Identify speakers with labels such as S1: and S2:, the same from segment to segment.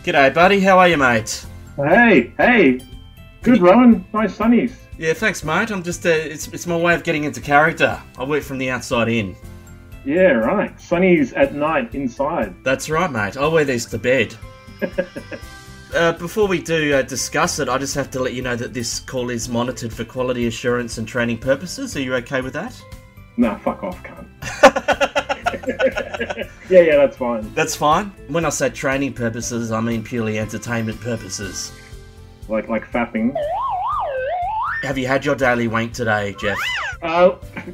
S1: G'day, buddy. How are you, mate?
S2: Hey. Good, Rowan. Nice sunnies.
S1: Yeah, thanks, mate. I'm just, it's my way of getting into character. I work from the outside in.
S2: Yeah, right. Sunnies at night inside.
S1: That's right, mate. I wear these to bed. Before we do discuss it, I just have to let you know that this call is monitored for quality assurance and training purposes. Are you okay with that?
S2: Nah, fuck off, cunt. Yeah, that's fine.
S1: That's fine? When I say training purposes, I mean purely entertainment purposes.
S2: Like fapping.
S1: Have you had your daily wank today, Jeff?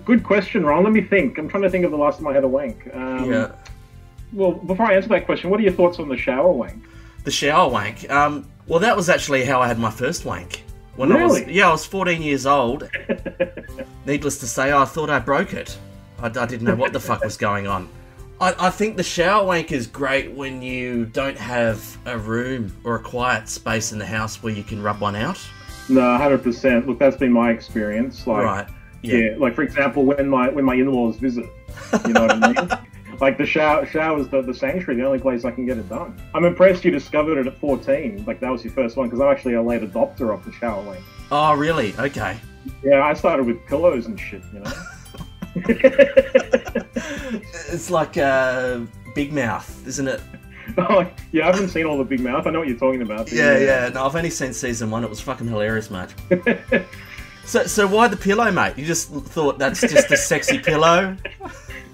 S2: Good question, Ron. Let me think. I'm trying to think of the last time I had a wank.
S1: Yeah.
S2: Well, before I answer that question, what are your thoughts on the shower wank?
S1: The shower wank? Well, that was actually how I had my first wank.
S2: Really?
S1: I was 14 years old. Needless to say, I thought I broke it. I didn't know what the fuck was going on. I think the shower wank is great when you don't have a room or a quiet space in the house where you can rub one out.
S2: No, 100%. Look, that's been my experience. Like,
S1: right.
S2: Yeah. Like, for example, when my in-laws visit, you know what I mean? Like, the shower's the sanctuary, the only place I can get it done. I'm impressed you discovered it at 14. Like, that was your first one, because I'm actually a late adopter of the shower wank.
S1: Oh, really? Okay.
S2: Yeah, I started with pillows and shit, you know?
S1: It's like Big Mouth, isn't it?
S2: Oh, yeah, I haven't seen all the Big Mouth. I know what you're talking about.
S1: Yeah. No, I've only seen season 1. It was fucking hilarious, mate. So why the pillow, mate? You just thought that's just a sexy pillow?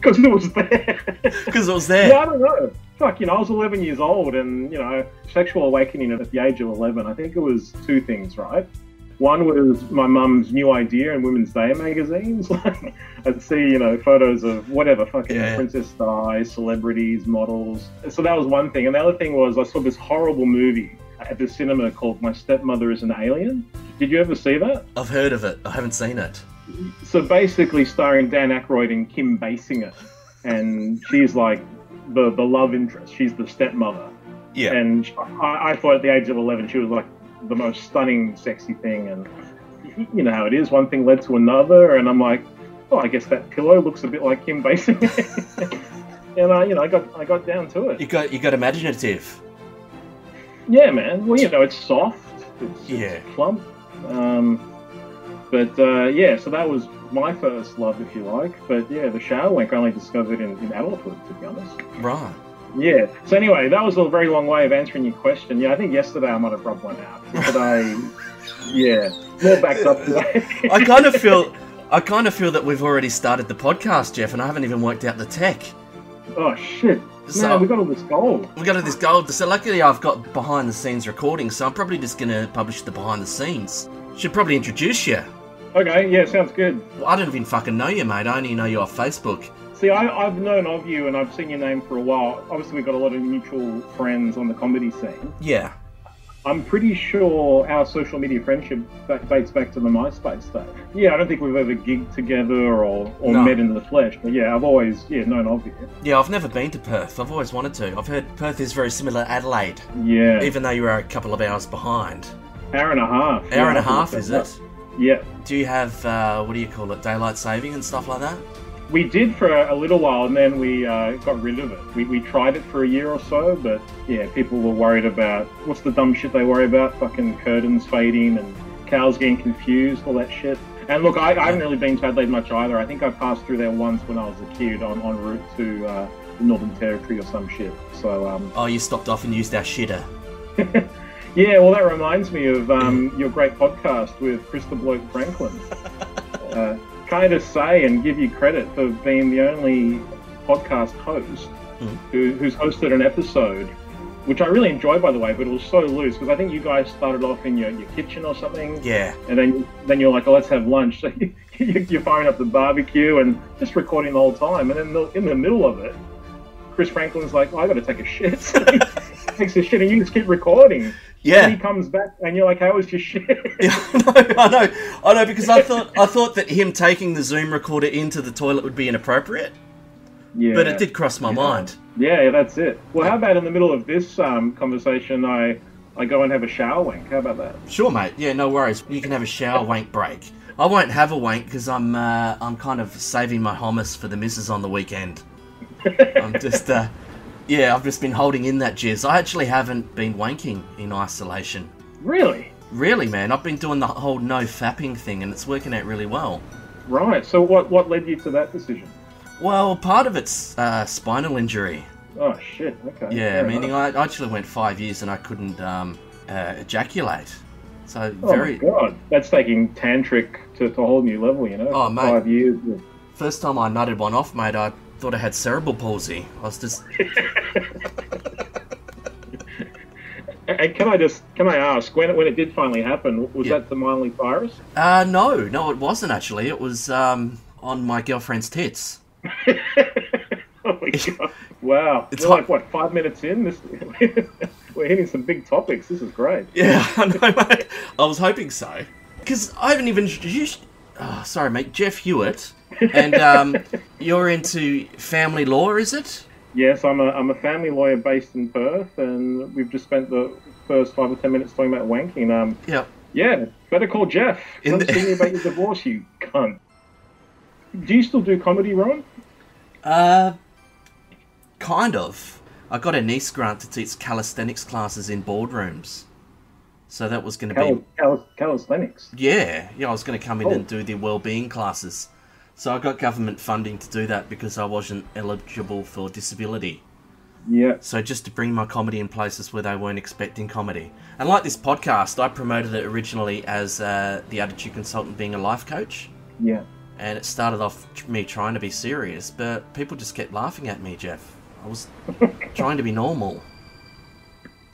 S2: Because it was there.
S1: Because it was there?
S2: Yeah, I don't know. Fuck, you know, I was 11 years old and, you know, sexual awakening at the age of 11, I think it was two things, right? One was my mum's new idea in Women's Day magazines. Like, I'd see, you know, photos of whatever, fucking Princess Di, celebrities, models. So that was one thing. And the other thing was I saw this horrible movie at the cinema called My Stepmother is an Alien. Did you ever see that?
S1: I've heard of it. I haven't seen it.
S2: So basically starring Dan Aykroyd and Kim Basinger. And she's like the love interest. She's the stepmother.
S1: Yeah.
S2: And I thought at the age of 11 she was like the most stunning, sexy thing, and you know how it is. One thing led to another, and I'm like, oh, I guess that pillow looks a bit like Kim Basinger. And I got down to it.
S1: You got imaginative.
S2: Yeah, man. Well, you know, it's soft. It's plump. Yeah. So that was my first love, if you like. But yeah, the shower wank I only discovered in adulthood, to be honest.
S1: Right.
S2: Yeah. So anyway, that was a very long way of answering your question. Yeah, I think yesterday I might have rubbed one out. Today, more backed up today.
S1: I kind of feel that we've already started the podcast, Jeff, and I haven't even worked out the tech.
S2: Oh shit!
S1: So,
S2: man, we got all this gold.
S1: So luckily I've got behind the scenes recording, so I'm probably just gonna publish the behind the scenes. Should probably introduce you.
S2: Okay. Yeah, sounds good.
S1: Well, I don't even fucking know you, mate. I only know you off Facebook.
S2: See, I've known of you and I've seen your name for a while. Obviously, we've got a lot of mutual friends on the comedy scene.
S1: Yeah.
S2: I'm pretty sure our social media friendship dates back to the MySpace days. Yeah, I don't think we've ever gigged together or met in the flesh. But yeah, I've always known of you.
S1: Yeah, I've never been to Perth. I've always wanted to. I've heard Perth is very similar to Adelaide.
S2: Yeah.
S1: Even though you are a couple of hours behind.
S2: Hour and a half.
S1: Hour and a half, is it?
S2: Yeah.
S1: Do you have, what do you call it, daylight saving and stuff like that?
S2: We did for a little while, and then we got rid of it. We tried it for a year or so, but yeah, people were worried about, what's the dumb shit they worry about? Fucking curtains fading and cows getting confused, all that shit. And look, I haven't really been to Adelaide much either. I think I passed through there once when I was a kid on route to the Northern Territory or some shit. So
S1: oh, you stopped off and used our shitter.
S2: Yeah, well, that reminds me of your great podcast with Chris the Bloke Franklin. Kind of say and give you credit for being the only podcast host who's hosted an episode, which I really enjoyed, by the way, but it was so loose because I think you guys started off in your kitchen or something.
S1: Yeah. And
S2: then you're like, oh, let's have lunch. So you're firing up the barbecue and just recording the whole time. And then in the middle of it, Chris Franklin's like, well, I got to take a shit. So he takes a shit and you just keep recording.
S1: Yeah.
S2: And he comes back and you're like, how was your shit?
S1: Yeah, I know, because I thought that him taking the Zoom recorder into the toilet would be inappropriate. Yeah. But it did cross my mind.
S2: Yeah, that's it. Well, how about in the middle of this conversation, I go and have a shower wank? How about that?
S1: Sure, mate. Yeah, no worries. You can have a shower wank break. I won't have a wank because I'm kind of saving my hummus for the missus on the weekend. I'm just Yeah, I've just been holding in that jizz. I actually haven't been wanking in isolation.
S2: Really?
S1: Really, man. I've been doing the whole no fapping thing, and it's working out really well.
S2: Right. So what led you to that decision?
S1: Well, part of it's spinal injury.
S2: Oh, shit. Okay.
S1: Yeah,
S2: Fair
S1: meaning
S2: enough.
S1: I actually went 5 years and I couldn't ejaculate. So
S2: Oh, my God. That's taking tantric to a whole new level, you know?
S1: Oh, mate.
S2: 5 years.
S1: First time I nutted one off, mate, I thought I had cerebral palsy. I was just...
S2: And can I ask, when it did finally happen, was that the mildly virus?
S1: No, it wasn't actually. It was on my girlfriend's tits.
S2: Oh my God. Wow.
S1: It's
S2: We're
S1: hot.
S2: like, what, 5 minutes in? We're hitting some big topics. This is great.
S1: Yeah, I know, mate. I was hoping so. Because I haven't even introduced... Oh, sorry, mate. Jeff Hewitt. And you're into family law, is it?
S2: Yes, I'm a family lawyer based in Perth, and we've just spent the first 5 or 10 minutes talking about wanking.
S1: Yeah.
S2: Yeah, better call Jeff. Come see me about your divorce, you cunt. Do you still do comedy, Ron?
S1: Kind of. I got a niece grant to teach calisthenics classes in boardrooms. So that was going to be...
S2: Calisthenics?
S1: Yeah, I was going to come in and do the wellbeing classes. So I got government funding to do that because I wasn't eligible for disability.
S2: Yeah.
S1: So just to bring my comedy in places where they weren't expecting comedy. And like this podcast, I promoted it originally as the attitude consultant being a life coach.
S2: Yeah.
S1: And it started off me trying to be serious, but people just kept laughing at me, Jeff. I was trying to be normal.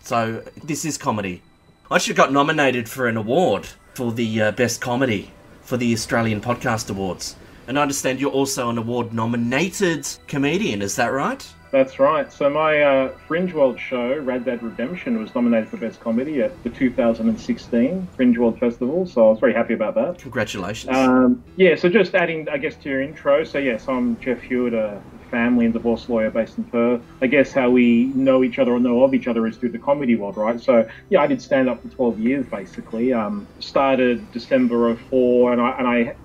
S1: So this is comedy. I actually got nominated for an award for the best comedy for the Australian Podcast Awards. And I understand you're also an award-nominated comedian, is that right?
S2: That's right. So my Fringe World show, Rad Dad Redemption, was nominated for Best Comedy at the 2016 Fringe World Festival, so I was very happy about that.
S1: Congratulations.
S2: Yeah, so just adding, I guess, to your intro, so yes, I'm Jeff Hewitt, a family and divorce lawyer based in Perth. I guess how we know each other or know of each other is through the comedy world, right? So, yeah, I did stand-up for 12 years, basically. Started December of 4, and I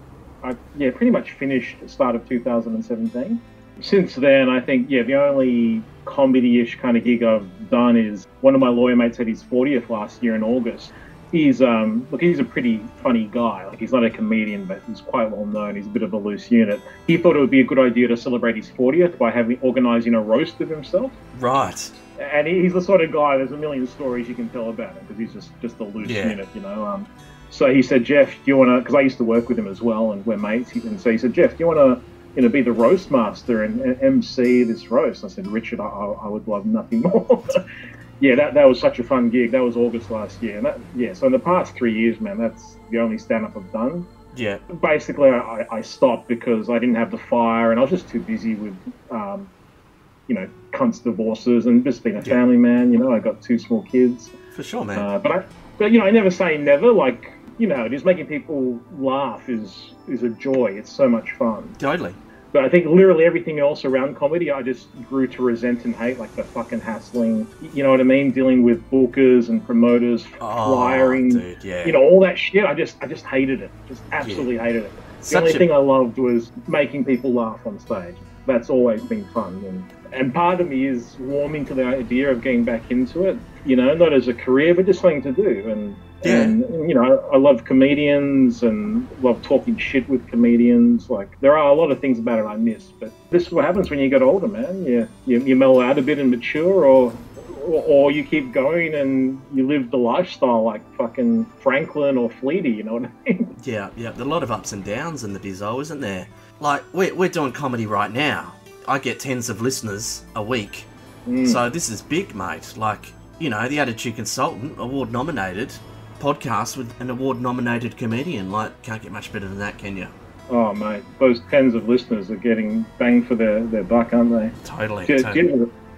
S2: pretty much finished at the start of 2017. Since then, I think, the only comedy-ish kind of gig I've done is one of my lawyer mates had his 40th last year in August. He's he's a pretty funny guy. Like, he's not a comedian, but he's quite well known. He's a bit of a loose unit. He thought it would be a good idea to celebrate his 40th by organising a roast of himself.
S1: Right.
S2: And he's the sort of guy, there's a million stories you can tell about him, because he's just a loose unit, you know. So he said, Jeff, do you want to, because I used to work with him as well, and we're mates, and so he said, Jeff, do you want to be the roast master and MC this roast? I said, Richard, I would love nothing more. Yeah, that was such a fun gig. That was August last year. And so in the past 3 years, man, that's the only stand-up I've done.
S1: Yeah.
S2: Basically, I stopped because I didn't have the fire, and I was just too busy with, cunts divorces and just being a family man. You know, I got 2 small kids.
S1: For sure, man.
S2: But I never say never. Like, it is making people laugh is a joy. It's so much fun.
S1: Totally.
S2: But I think literally everything else around comedy, I just grew to resent and hate, like the fucking hassling, you know what I mean? Dealing with bookers and promoters, flyering,
S1: dude, yeah.
S2: All that shit. I just hated it. Just absolutely hated it. The only thing I loved was making people laugh on stage. That's always been fun. And part of me is warming to the idea of getting back into it, not as a career, but just something to do. And I love comedians and love talking shit with comedians. Like, there are a lot of things about it I miss, but this is what happens when you get older, man. You mellow out a bit and mature, or you keep going and you live the lifestyle like fucking Franklin or Fleety, you know what I mean?
S1: Yeah. There's a lot of ups and downs in the bizzo, isn't there? Like, we're doing comedy right now. I get tens of listeners a week. So this is big, mate. Like, the Attitude Consultant, award-nominated podcast with an award-nominated comedian. Like, can't get much better than that, can you?
S2: Oh, mate, those tens of listeners are getting bang for their buck, aren't they?
S1: Totally.
S2: Do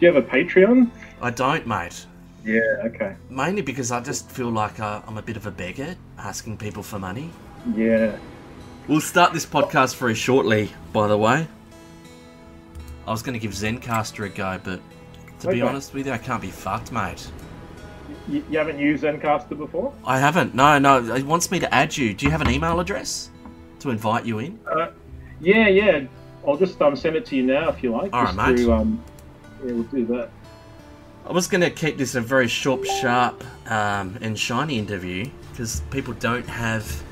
S2: you have a Patreon?
S1: I don't, mate.
S2: Yeah, okay.
S1: Mainly because I just feel like I'm a bit of a beggar, asking people for money.
S2: Yeah.
S1: We'll start this podcast very shortly, by the way. I was going to give Zencaster a go, but to be honest with you, I can't be fucked, mate.
S2: You haven't used Zencaster before?
S1: I haven't. No. It wants me to add you. Do you have an email address to invite you in?
S2: Yeah. I'll just send it to you now if you like.
S1: All right, mate.
S2: Yeah, we'll do that.
S1: I was going to keep this a very short, sharp, and shiny interview because people don't have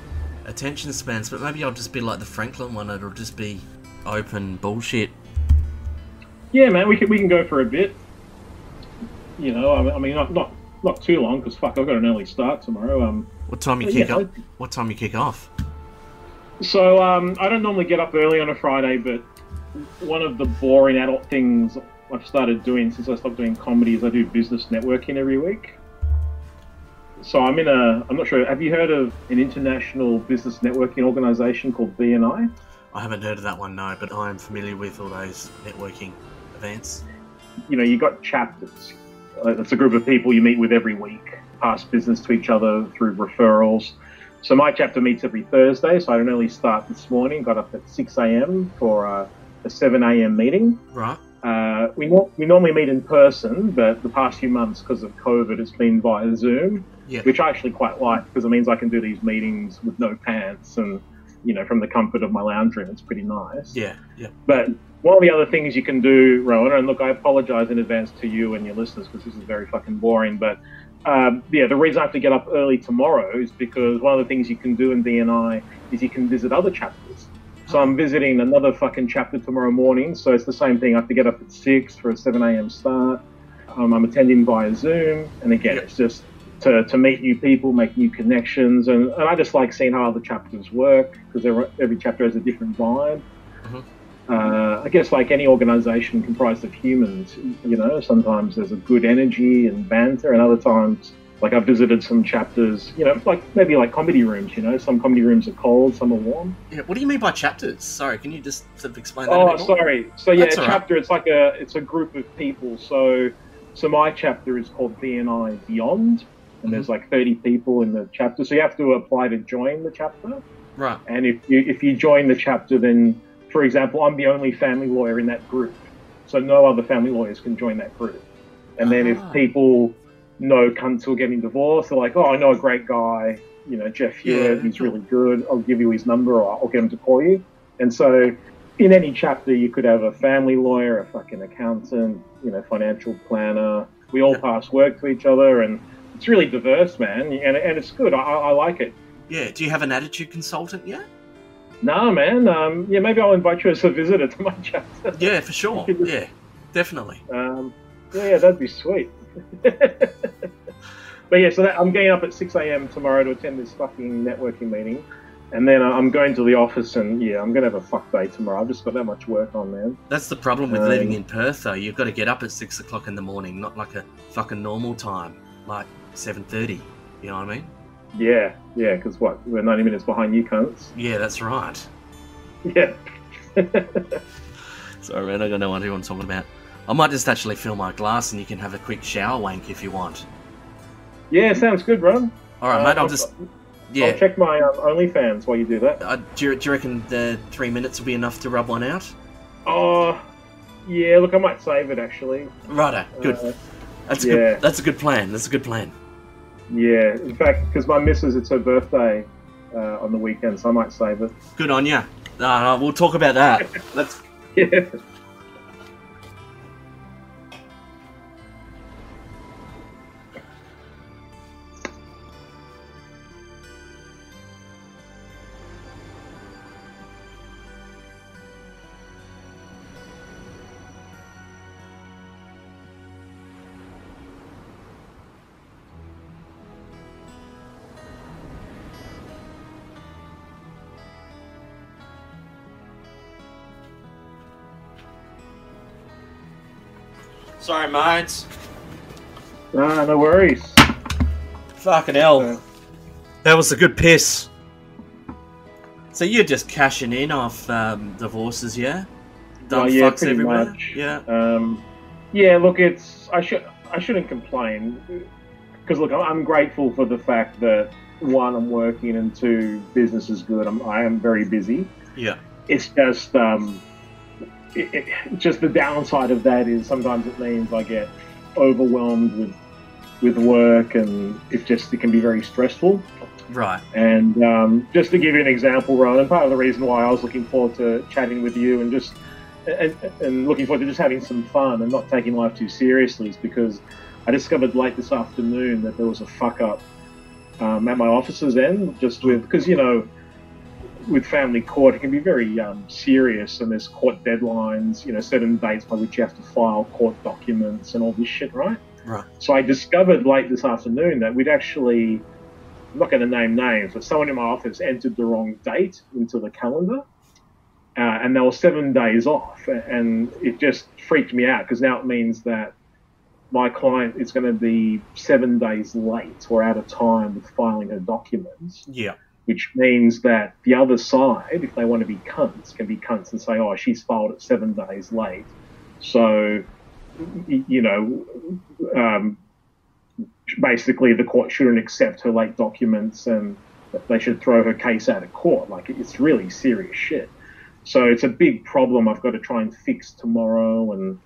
S1: attention spans, but maybe I'll just be like the Franklin one. It'll just be open bullshit.
S2: Yeah, man, we can go for a bit. You know, I mean, not too long because fuck, I've got an early start tomorrow.
S1: What time you kick off? What time you kick off?
S2: So I don't normally get up early on a Friday, but one of the boring adult things I've started doing since I stopped doing comedy is I do business networking every week. So I'm not sure, have you heard of an international business networking organisation called BNI?
S1: I haven't heard of that one, no, but I'm familiar with all those networking events.
S2: You know, you got chapters. It's a group of people you meet with every week, pass business to each other through referrals. So my chapter meets every Thursday, so I had an early start this morning, got up at 6 a.m. for a 7 a.m. meeting.
S1: Right.
S2: We normally meet in person, but the past few months, because of COVID, it's been via Zoom, which I actually quite like because it means I can do these meetings with no pants and, you know, from the comfort of my lounge room. It's pretty nice.
S1: Yeah.
S2: But one of the other things you can do, Rowan, and look, I apologise in advance to you and your listeners because this is very fucking boring, but the reason I have to get up early tomorrow is because one of the things you can do in BNI is you can visit other chapters. So I'm visiting another fucking chapter tomorrow morning. So it's the same thing. I have to get up at 6 for a 7 a.m. start. I'm attending via Zoom. And again, it's just to meet new people, make new connections. And I just like seeing how other chapters work because every chapter has a different vibe. I guess like any organization comprised of humans, you know, sometimes there's a good energy and banter, and other times, like I've visited some chapters, you know, like maybe like comedy rooms, you know, some comedy rooms are cold, some are warm.
S1: Yeah, what do you mean by chapters? Sorry, can you just sort of explain that a bit more?
S2: Sorry. So yeah,
S1: That's
S2: a chapter, right. It's a group of people. So my chapter is called BNI Beyond, and there's like 30 people in the chapter. So you have to apply to join the chapter.
S1: Right.
S2: And if you join the chapter, then, for example, I'm the only family lawyer in that group. So no other family lawyers can join that group. And then if people know cunts who are getting divorced, they're like, oh, I know a great guy, you know, Jeff Hewitt, he's really good. I'll give you his number or I'll get him to call you. And so in any chapter, you could have a family lawyer, a fucking accountant, you know, financial planner. We all pass work to each other, and it's really diverse, man. And it's good. I like it. Yeah.
S1: Do you have an attitude consultant yet?
S2: No, man. Maybe I'll invite you as a visitor to my chapter.
S1: Yeah, for sure. Yeah, definitely.
S2: Yeah, that'd be sweet. But yeah, so I'm getting up at 6 a.m. tomorrow to attend this fucking networking meeting. And then I'm going to the office, and yeah, I'm going to have a fuck day tomorrow. I've just got that much work on, man.
S1: That's the problem with living in Perth, though. You've got to get up at 6 o'clock in the morning, not like a fucking normal time, like 7:30. You know what I mean?
S2: Yeah, because what? We're 90 minutes behind you cunts.
S1: Yeah, that's right.
S2: Yeah.
S1: Sorry, man, I don't know what I'm talking about. I might just actually fill my glass and you can have a quick shower wank if you want.
S2: Yeah, sounds good, bro.
S1: All right, mate, I'll
S2: check my OnlyFans while you do that.
S1: Do you reckon the 3 minutes will be enough to rub one out?
S2: Oh, yeah, look, I might save it, actually.
S1: Righto, good. That's a good plan. That's a good plan.
S2: Yeah, in fact, because my missus, it's her birthday on the weekend, so I might save it.
S1: Good on ya. We'll talk about that.
S2: Yeah.
S1: Sorry, mates.
S2: No worries.
S1: Fucking hell. That was a good piss. So you're just cashing in off divorces, yeah? Dumb fucks everywhere?
S2: Much.
S1: Yeah.
S2: Yeah, look, I shouldn't complain. Because, look, I'm grateful for the fact that, one, I'm working, and two, business is good. I am very busy.
S1: Yeah.
S2: It's just... just the downside of that is sometimes it means I get overwhelmed with work, and it can be very stressful.
S1: Right.
S2: And just to give you an example, Rowan, part of the reason why I was looking forward to chatting with you and looking forward to just having some fun and not taking life too seriously is because I discovered late this afternoon that there was a fuck up at my office's end, just with, because, you know, with family court, it can be very serious, and there's court deadlines, you know, certain dates by which you have to file court documents and all this shit, right?
S1: Right.
S2: So I discovered late this afternoon that we'd actually, I'm not going to name names, but someone in my office entered the wrong date into the calendar, and they were 7 days off, and it just freaked me out, because now it means that my client is going to be 7 days late or out of time with filing her documents.
S1: Yeah.
S2: Which means that the other side, if they want to be cunts, can be cunts and say, oh, she's filed it 7 days late. So, you know, basically the court shouldn't accept her late documents, and they should throw her case out of court. Like, it's really serious shit. So it's a big problem I've got to try and fix tomorrow. And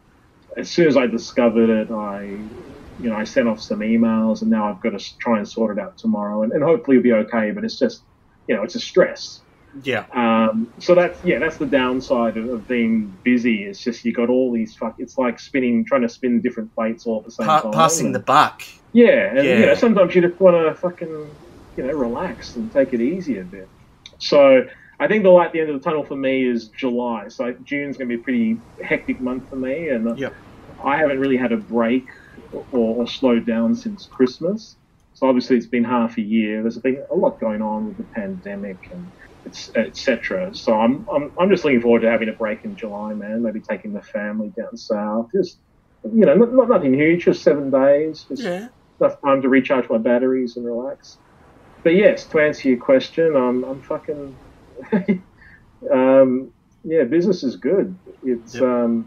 S2: as soon as I discovered it, I sent off some emails, and now I've got to try and sort it out tomorrow, and hopefully it'll be okay. But it's just, you know, it's a stress.
S1: Yeah.
S2: So that's the downside of being busy. It's just you got all these it's like trying to spin different plates all at the same time.
S1: Passing the buck.
S2: Yeah, and you know, sometimes you just want to fucking, you know, relax and take it easy a bit. So I think the light at the end of the tunnel for me is July. So June's going to be a pretty hectic month for me, and I haven't really had a break or slowed down since Christmas. So obviously it's been half a year. There's been a lot going on with the pandemic and etc. So I'm just looking forward to having a break in July, man. Maybe taking the family down south. Just, you know, not nothing huge, just 7 days. Just enough time to recharge my batteries and relax. But yes, to answer your question, I'm fucking business is good. It's the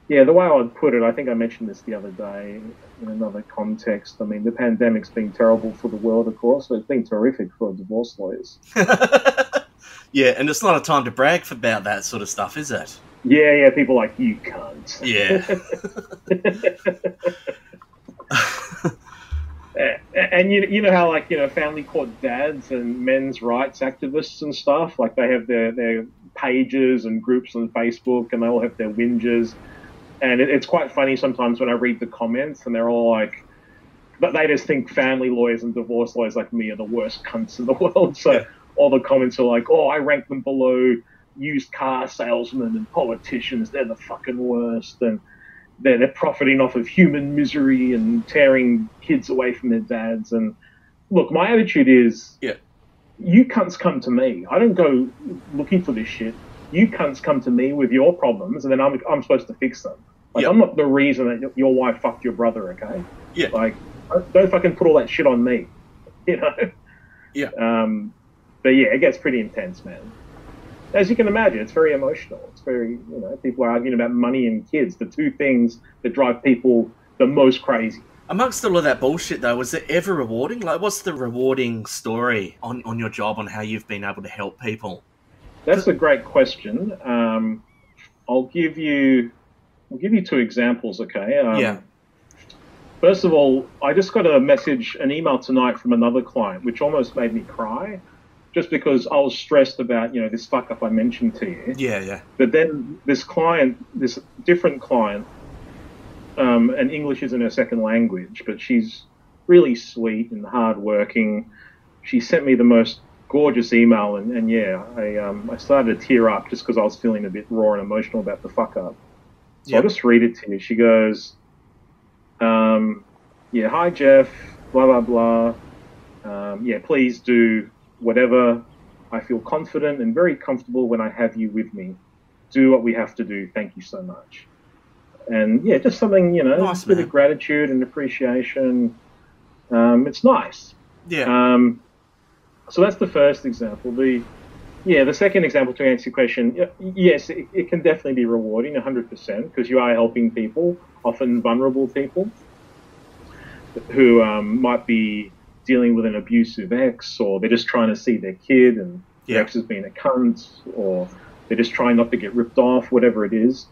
S2: way I would put it, I think I mentioned this the other day in another context. I mean, the pandemic's been terrible for the world, of course, but it's been terrific for divorce lawyers.
S1: Yeah, and it's not a time to brag about that sort of stuff, is it?
S2: Yeah, people like, you can't.
S1: Yeah.
S2: And you know how, like, you know, family court dads and men's rights activists and stuff, like, they have their pages and groups on Facebook, and they all have their whinges. And it's quite funny sometimes when I read the comments, and they're all like, but they just think family lawyers and divorce lawyers like me are the worst cunts in the world. So all the comments are like, oh, I rank them below used car salesmen and politicians. They're the fucking worst. And they're profiting off of human misery and tearing kids away from their dads. And look, my attitude is, you cunts come to me. I don't go looking for this shit. You cunts come to me with your problems, and then I'm supposed to fix them. Like, I'm not the reason that your wife fucked your brother, okay?
S1: Yeah.
S2: Like, don't fucking put all that shit on me, you know?
S1: Yeah.
S2: But yeah, it gets pretty intense, man. As you can imagine, it's very emotional. It's very, you know, people are arguing about money and kids, the two things that drive people the most crazy.
S1: Amongst all of that bullshit, though, was it ever rewarding? Like, what's the rewarding story on your job, on how you've been able to help people?
S2: That's a great question. I'll give you 2 examples, okay? First of all, I just got an email tonight from another client, which almost made me cry, just because I was stressed about, you know, this fuck up I mentioned to you.
S1: Yeah.
S2: But then this different client, and English isn't her second language, but she's really sweet and hardworking. She sent me the most gorgeous email, and I started to tear up just because I was feeling a bit raw and emotional about the fuck up. So I'll just read it to you. She goes, hi Jeff, blah blah blah. Please do whatever. I feel confident and very comfortable when I have you with me. Do what we have to do. Thank you so much. And just something, you know,
S1: nice,
S2: a bit of gratitude and appreciation. It's nice.
S1: Yeah.
S2: So that's the first example. The second example, to answer your question, yes, it can definitely be rewarding, 100%, because you are helping people, often vulnerable people, who might be dealing with an abusive ex, or they're just trying to see their kid and their ex has been a cunt, or they're just trying not to get ripped off, whatever it is.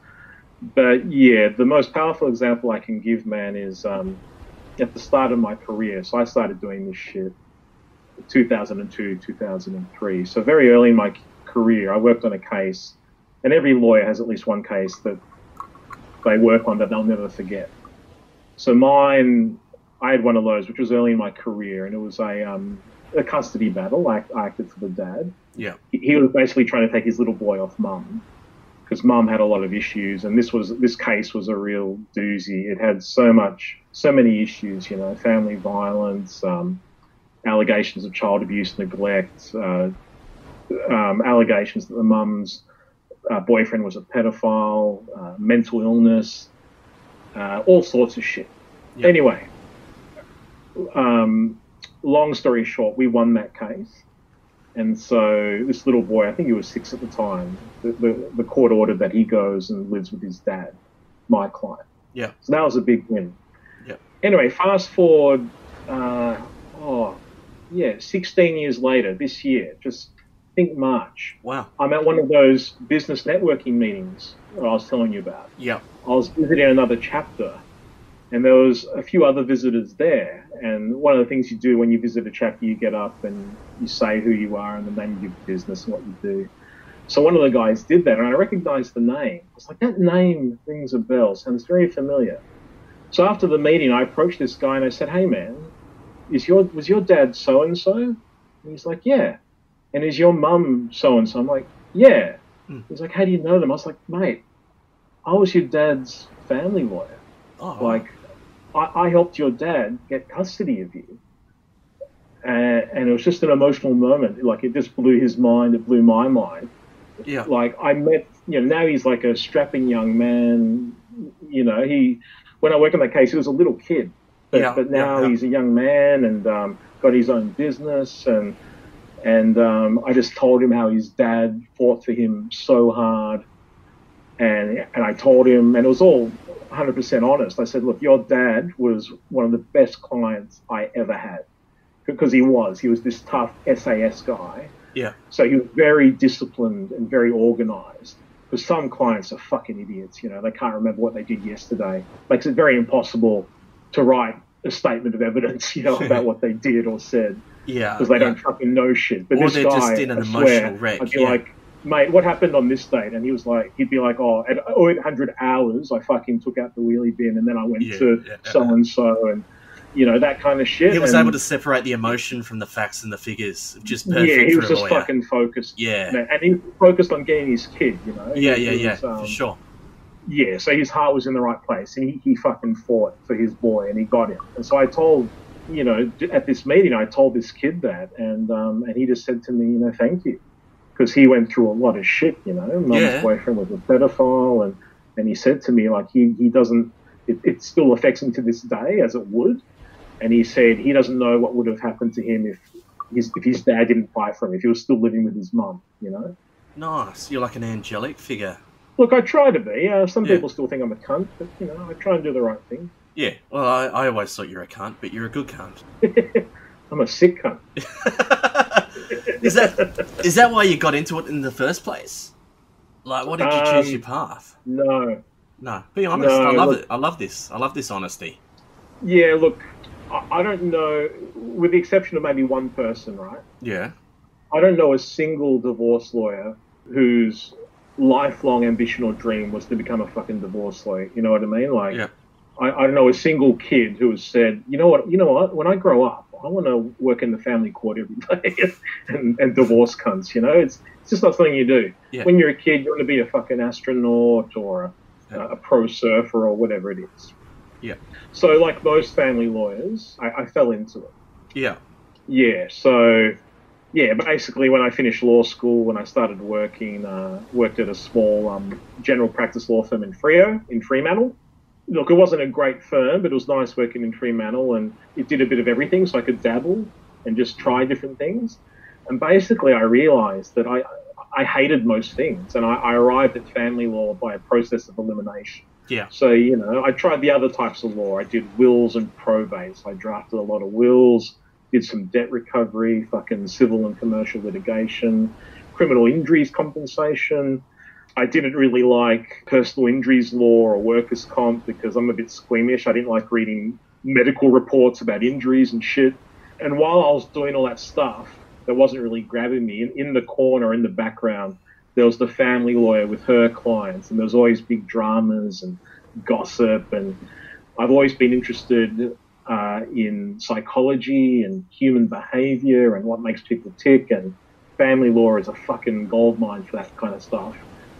S2: But the most powerful example I can give, man, is at the start of my career. So I started doing this shit 2002, 2003. So very early in my career, I worked on a case, and every lawyer has at least one case that they work on that they'll never forget. So mine, I had one of those, which was early in my career, and it was a custody battle. I acted for the dad.
S1: Yeah.
S2: He was basically trying to take his little boy off mum because mum had a lot of issues, and this case was a real doozy. It had so many issues, you know, family violence, allegations of child abuse, neglect, allegations that the mum's boyfriend was a pedophile, mental illness, all sorts of shit. Yep. Anyway, long story short, we won that case. And so this little boy, I think he was 6 at the time, the court ordered that he goes and lives with his dad, my client.
S1: Yeah.
S2: So that was a big win.
S1: Yeah.
S2: Anyway, fast forward, 16 years later, this year, just think March.
S1: Wow.
S2: I'm at one of those business networking meetings that I was telling you about.
S1: Yeah.
S2: I was visiting another chapter, and there was a few other visitors there. And one of the things you do when you visit a chapter, you get up and you say who you are and the name of your business and what you do. So one of the guys did that, and I recognized the name. I was like, that name rings a bell, sounds very familiar. So after the meeting, I approached this guy and I said, hey, man, was your dad so-and-so? And he's like, yeah. And is your mum so-and-so? I'm like, yeah. He's like, how do you know them? I was like, mate, I was your dad's family lawyer.
S1: Oh.
S2: Like, I helped your dad get custody of you. And it was just an emotional moment. Like, it just blew his mind. It blew my mind.
S1: Yeah.
S2: Like, I met, you know, now he's like a strapping young man. You know, when I worked on that case, he was a little kid. But now he's a young man and got his own business. And I just told him how his dad fought for him so hard. And I told him, and it was all 100% honest. I said, look, your dad was one of the best clients I ever had, because he was this tough SAS guy.
S1: Yeah.
S2: So he was very disciplined and very organized, because some clients are fucking idiots. You know, they can't remember what they did yesterday. Makes it very impossible to write a statement of evidence, you know, about what they did or said.
S1: Yeah.
S2: Because they don't fucking know shit. But
S1: or
S2: this
S1: they're
S2: guy,
S1: just in an
S2: I
S1: emotional
S2: swear,
S1: wreck.
S2: I'd be like, mate, what happened on this date? And he'd be like, oh, at 800 hours, I fucking took out the wheelie bin and then I went to so-and-so and, you know, that kind of shit.
S1: He was able to separate the emotion from the facts and the figures. Just perfect.
S2: Yeah, he was
S1: for a
S2: just
S1: lawyer.
S2: fucking focused.
S1: Yeah.
S2: And he was focused on getting his kid, you know.
S1: Yeah, for sure.
S2: Yeah, so his heart was in the right place, and he fucking fought for his boy, and he got him. And so I told, you know, at this meeting, I told this kid that, and he just said to me, you know, thank you. Because he went through a lot of shit, you know. Mum's boyfriend was a pedophile, and he said to me, like, he doesn't, it still affects him to this day, as it would. And he said he doesn't know what would have happened to him if his dad didn't fight for him, if he was still living with his mum, you know.
S1: Nice. You're like an angelic figure.
S2: Look, I try to be. Some people still think I'm a cunt, but, you know, I try and do the right thing.
S1: Yeah, well, I always thought you were a cunt, but you're a good cunt.
S2: I'm a sick cunt.
S1: Is that why you got into it in the first place? Like, why did you choose your path?
S2: No.
S1: Be honest. I love it. I love this. I love this honesty.
S2: Yeah, look, I don't know, with the exception of maybe one person, right?
S1: Yeah.
S2: I don't know a single divorce lawyer whose lifelong ambition or dream was to become a fucking divorce lawyer. You know what I mean? Like,
S1: yeah.
S2: I don't know a single kid who has said, you know what, when I grow up, I want to work in the family court every day and divorce cunts, you know? It's just not something you do.
S1: Yeah.
S2: When you're a kid, you want to be a fucking astronaut or a pro surfer or whatever it is.
S1: Yeah.
S2: So, like most family lawyers, I fell into it.
S1: Yeah.
S2: Yeah, so, yeah, basically when I finished law school, when I started working, worked at a small general practice law firm in Fremantle. Look, it wasn't a great firm, but it was nice working in Fremantle, and it did a bit of everything, so I could dabble and just try different things. And basically I realised that I hated most things, and I arrived at family law by a process of elimination.
S1: Yeah.
S2: So, you know, I tried the other types of law. I did wills and probates. I drafted a lot of wills, did some debt recovery, fucking civil and commercial litigation, criminal injuries compensation. I didn't really like personal injuries law or workers' comp because I'm a bit squeamish. I didn't like reading medical reports about injuries and shit. And while I was doing all that stuff that wasn't really grabbing me, in the corner, in the background, there was the family lawyer with her clients, and there was always big dramas and gossip. And I've always been interested in psychology and human behavior and what makes people tick, and family law is a fucking goldmine for that kind of stuff.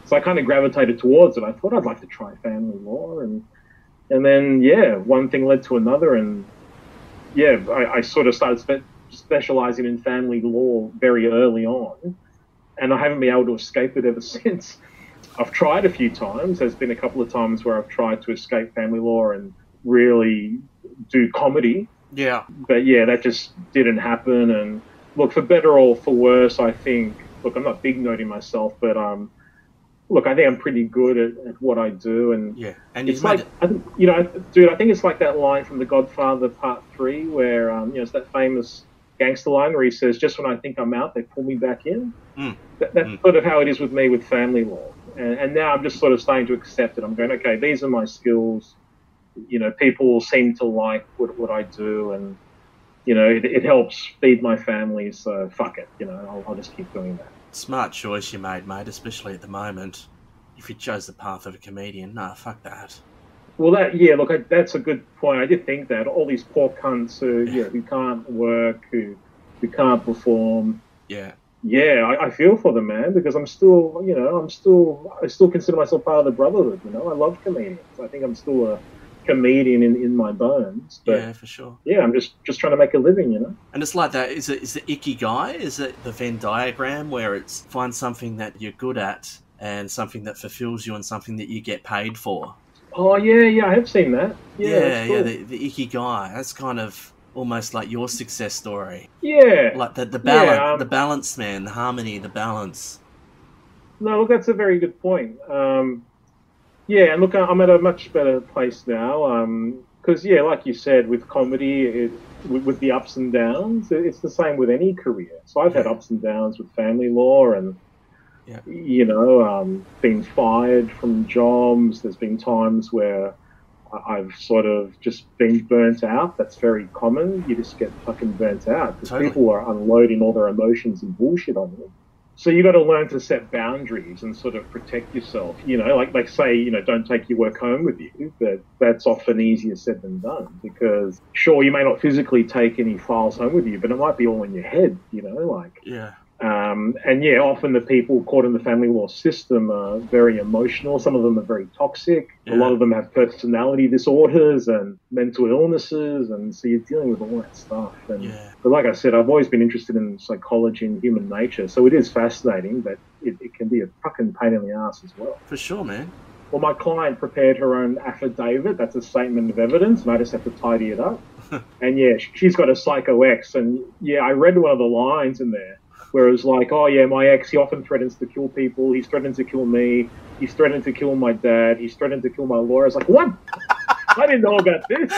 S2: So I kind of gravitated towards it. I thought I'd like to try family law, and then one thing led to another, and I sort of started specializing in family law very early on, and I haven't been able to escape it ever since. I've tried a few times. There's been a couple of times where I've tried to escape family law and really do comedy.
S1: Yeah.
S2: But that just didn't happen. And look, for better or for worse, I think, look, I'm not big noting myself, but look, I think I'm pretty good at what I do. And
S1: and
S2: it's like, I think, dude, I think it's like that line from The Godfather Part 3 where, it's that famous gangster line where he says, just when I think I'm out, they pull me back in. That's sort of how it is with me with family law. And now I'm just sort of starting to accept it. I'm going, okay, these are my skills. People seem to like what I do, and, it helps feed my family. So fuck it. I'll just keep doing that.
S1: Smart choice you made, mate, especially at the moment. If you chose the path of a comedian, nah, fuck that.
S2: Well, that's a good point. I did think that. All these poor cunts who can't work, who can't perform. I feel for them, man, because I still consider myself part of the brotherhood. I love comedians. I think I'm still a comedian in my bones. But,
S1: for sure.
S2: I'm just trying to make a living,
S1: And it's like that. Is it ikigai? Is it the Venn diagram where it's find something that you're good at and something that fulfills you and something that you get paid for?
S2: Oh, yeah, I have seen that.
S1: Cool. The ikigai. That's kind of almost like your success story.
S2: Yeah.
S1: Like the balance, the balance, man, the harmony, the balance.
S2: No, look, that's a very good point. And look, I'm at a much better place now. Because, like you said, with comedy, with the ups and downs, it's the same with any career. So I've had ups and downs with family law and, been fired from jobs. There's been times where I've sort of just been burnt out. That's very common. You just get fucking burnt out because people are unloading all their emotions and bullshit on you. So you got to learn to set boundaries and sort of protect yourself. Like say, don't take your work home with you, but that's often easier said than done because sure, you may not physically take any files home with you, but it might be all in your head, often the people caught in the family law system are very emotional. Some of them are very toxic. A lot of them have personality disorders and mental illnesses, and so you're dealing with all that stuff. But like I said, I've always been interested in psychology and human nature, so it is fascinating, but it can be a fucking pain in the ass as well.
S1: For sure, man.
S2: Well, my client prepared her own affidavit. That's a statement of evidence, and I just have to tidy it up. And she's got a psycho ex, and I read one of the lines in there. Where it was like, oh yeah, my ex, he often threatens to kill people. He's threatened to kill me. He's threatened to kill my dad. He's threatened to kill my lawyer. I was like, what? I didn't know about this.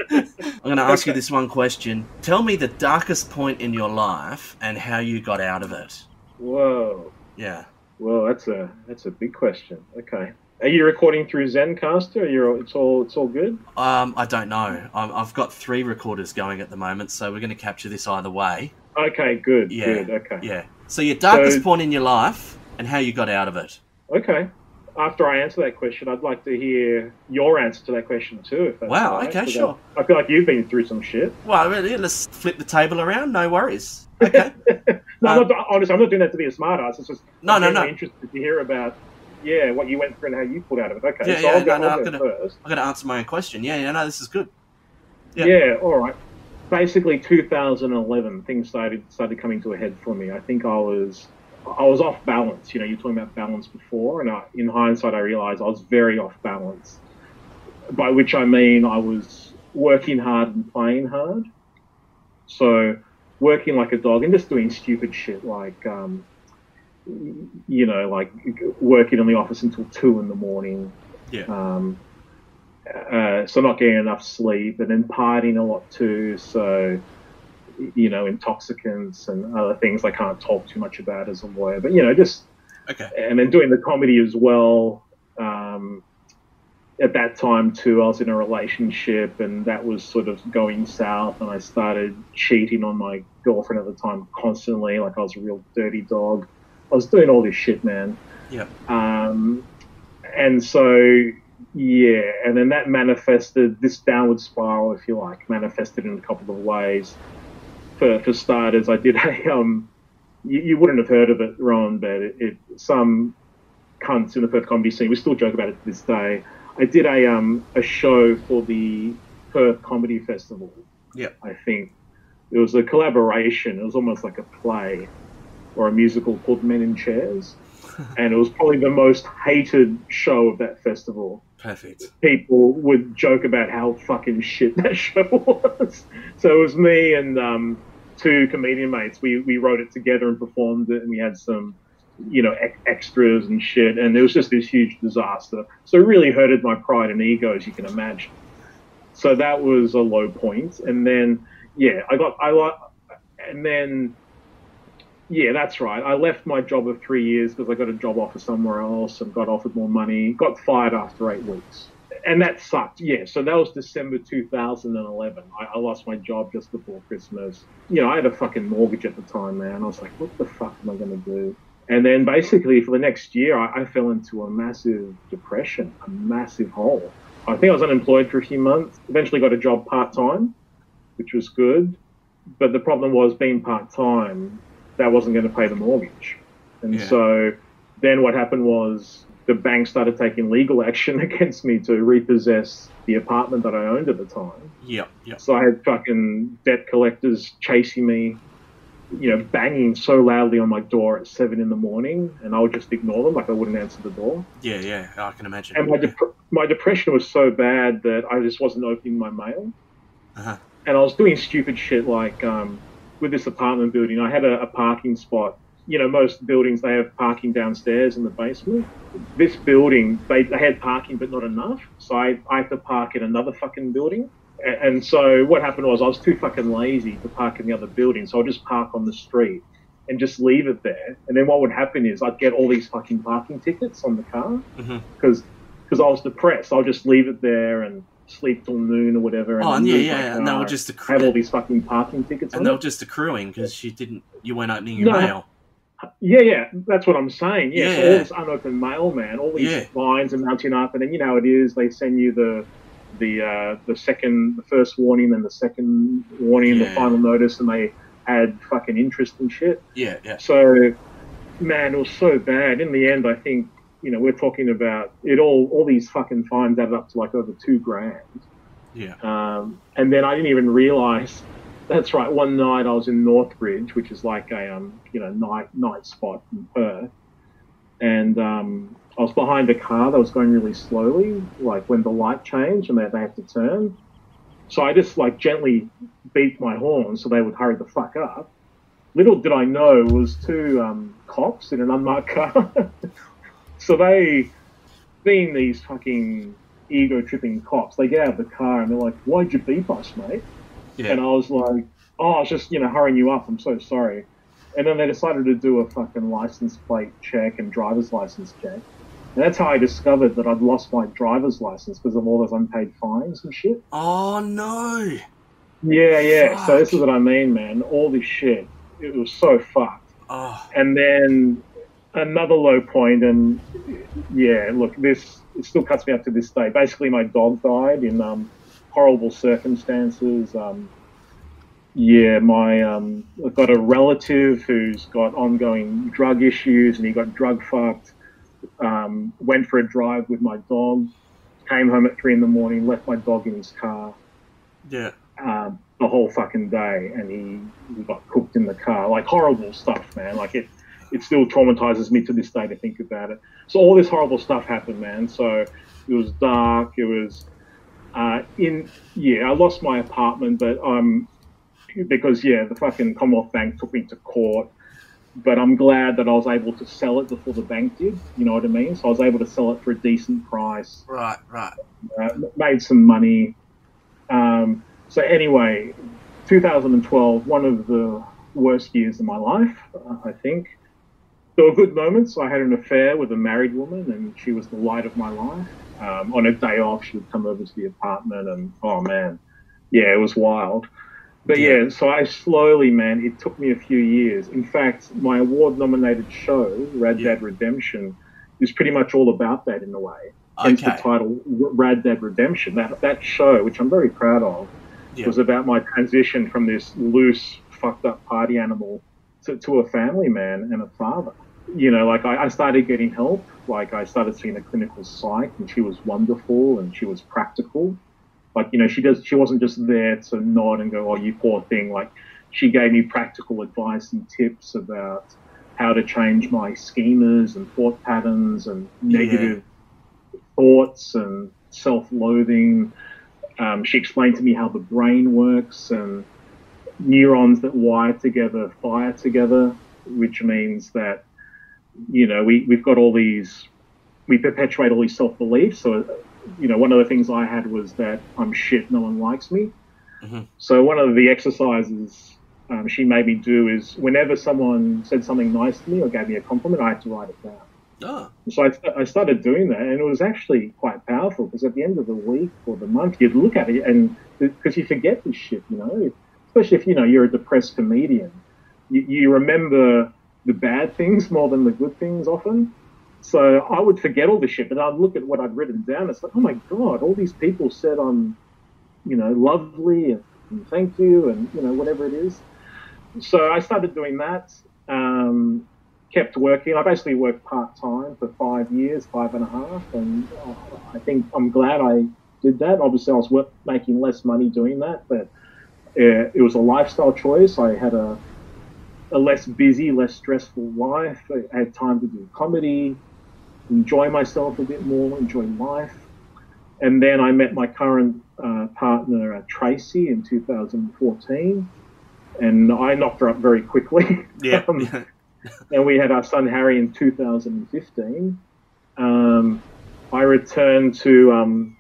S1: I'm going to ask you this one question. Tell me the darkest point in your life and how you got out of it.
S2: Whoa.
S1: Yeah.
S2: Well, that's a big question. Okay. Are you recording through Zencaster? It's all good?
S1: I don't know. I've got 3 recorders going at the moment, so we're going to capture this either way.
S2: Okay, good.
S1: Yeah.
S2: Good, okay.
S1: Yeah. So your darkest point in your life and how you got out of it.
S2: Okay. After I answer that question, I'd like to hear your answer to that question too. If that's
S1: wow.
S2: right,
S1: okay. Sure.
S2: I feel like you've been through some shit.
S1: Well, let's flip the table around. No worries. Okay.
S2: No, honestly, I'm not doing that to be a smartass. It's just I'm interested to hear about what you went through and how you pulled out of it. Okay. I'll go first.
S1: I've got to answer my own question. No, this is good.
S2: Yeah. All right. Basically, 2011, things started coming to a head for me. I think I was off balance. You're talking about balance before, and in hindsight, I realized I was very off balance. By which I mean I was working hard and playing hard. So working like a dog and just doing stupid shit like, like working in the office until 2 a.m.
S1: Yeah.
S2: So not getting enough sleep and then partying a lot too. So, intoxicants and other things I can't talk too much about as a lawyer, but, just,
S1: okay.
S2: And then doing the comedy as well. At that time too, I was in a relationship and that was sort of going south and I started cheating on my girlfriend at the time constantly. Like I was a real dirty dog. I was doing all this shit, man.
S1: Yeah.
S2: And so, Yeah, and then that manifested, this downward spiral, if you like, manifested in a couple of ways. For starters, I did a you wouldn't have heard of it, Ron, but some cunts in the Perth comedy scene, we still joke about it to this day. I did a show for the Perth Comedy Festival.
S1: Yeah.
S2: I think it was a collaboration. It was almost like a play or a musical called Men in Chairs. And it was probably the most hated show of that festival.
S1: Perfect.
S2: People would joke about how fucking shit that show was. So it was me and two comedian mates. We wrote it together and performed it, and we had some, extras and shit. And it was just this huge disaster. So it really hurted my pride and ego, as you can imagine. So that was a low point. And then, yeah, that's right. I left my job of 3 years because I got a job offer somewhere else and got offered more money. Got fired after 8 weeks. And that sucked. Yeah, so that was December 2011. I lost my job just before Christmas. I had a fucking mortgage at the time, man. I was like, what the fuck am I going to do? And then basically for the next year, I fell into a massive depression, a massive hole. I think I was unemployed for a few months. Eventually got a job part-time, which was good. But the problem was being part-time, that wasn't going to pay the mortgage. And so then what happened was the bank started taking legal action against me to repossess the apartment that I owned at the time.
S1: Yep.
S2: So I had fucking debt collectors chasing me, banging so loudly on my door at 7 a.m, and I would just ignore them, like I wouldn't answer the door.
S1: Yeah, I can imagine.
S2: And my depression was so bad that I just wasn't opening my mail.
S1: Uh-huh.
S2: And I was doing stupid shit like... with this apartment building, I had a parking spot. Most buildings, they have parking downstairs in the basement. This building, they had parking, but not enough. So I had to park in another fucking building. And so what happened was I was too fucking lazy to park in the other building. So I'd just park on the street and just leave it there. And then what would happen is I'd get all these fucking parking tickets on the car because I was depressed. I'll just leave it there and sleep till noon or whatever.
S1: And and they were just
S2: have all these fucking parking tickets.
S1: And they were just accruing because you weren't opening your mail.
S2: Yeah, that's what I'm saying. Yeah, so all this unopened mail, man, all these lines are mounting up, and then you know how it is. They send you the first warning, then the second warning, the final notice, and they add fucking interest and shit.
S1: Yeah.
S2: So, man, it was so bad. In the end, I think, we're talking about it all these fucking fines added up to like over $2,000.
S1: Yeah.
S2: And then I didn't even realize, that's right, one night I was in Northbridge, which is like a, night spot in Perth. And I was behind a car that was going really slowly, like when the light changed and they had to turn. So I just like gently beeped my horn so they would hurry the fuck up. Little did I know it was two cops in an unmarked car. So they, being these fucking ego-tripping cops, they get out of the car and they're like, why'd you beep us, mate? Yeah. And I was like, oh, I was just, hurrying you up. I'm so sorry. And then they decided to do a fucking license plate check and driver's license check. And that's how I discovered that I'd lost my driver's license because of all those unpaid fines and shit.
S1: Oh, no.
S2: Yeah. Fuck. So this is what I mean, man. All this shit. It was so fucked.
S1: Oh.
S2: And then another low point, and look, it still cuts me up to this day. Basically, my dog died in horrible circumstances. I've got a relative who's got ongoing drug issues, and he got drug fucked. Went for a drive with my dog, came home at 3 a.m, left my dog in his car.
S1: Yeah.
S2: The whole fucking day, and he got cooked in the car. Like, horrible stuff, man. Like, it still traumatizes me to this day to think about it. So all this horrible stuff happened, man. So it was dark. It was I lost my apartment, but because the fucking Commonwealth Bank took me to court. But I'm glad that I was able to sell it before the bank did. You know what I mean? So I was able to sell it for a decent price.
S1: Right.
S2: Made some money. So anyway, 2012, one of the worst years of my life, I think. There were good moments. I had an affair with a married woman, and she was the light of my life. On a day off, she would come over to the apartment, and oh man, it was wild. But so I slowly, man, it took me a few years. In fact, my award-nominated show, Rad Dad Redemption, is pretty much all about that in a way. hence the
S1: Okay.
S2: title Rad Dad Redemption. That show, which I'm very proud of,
S1: Yeah.
S2: was about my transition from this loose, fucked up party animal to a family man and a father. You know, like I started getting help. Like I started seeing a clinical psych, and she was wonderful and she was practical. Like, you know, she wasn't just there to nod and go, "Oh, you poor thing." Like, she gave me practical advice and tips about how to change my schemas and thought patterns and negative thoughts and self-loathing. She explained to me how the brain works and neurons that wire together fire together, which means that, you know, we've got all these, we perpetuate all these self-beliefs. So, you know, one of the things I had was that I'm shit, no one likes me.
S1: Mm-hmm.
S2: So one of the exercises she made me do is whenever someone said something nice to me or gave me a compliment, I had to write it down.
S1: Oh.
S2: So I started doing that, and it was actually quite powerful because at the end of the week or the month, you'd look at it, and because you forget this shit, you know, especially if, you know, you're a depressed comedian, you remember the bad things more than the good things often. So I would forget all this shit, but I'd look at what I'd written down. It's like, oh my God, all these people said I'm, you know, lovely and thank you and, you know, whatever it is. So I started doing that. Kept working. I basically worked part-time for 5 years, 5.5, and I think I'm glad I did that. Obviously, I was making less money doing that, but it was a lifestyle choice. I had a less busy, less stressful life. I had time to do comedy, enjoy myself a bit more, enjoy life. And then I met my current partner, Tracy, in 2014, and I knocked her up very quickly.
S1: Yeah.
S2: And we had our son Harry in 2015. I returned to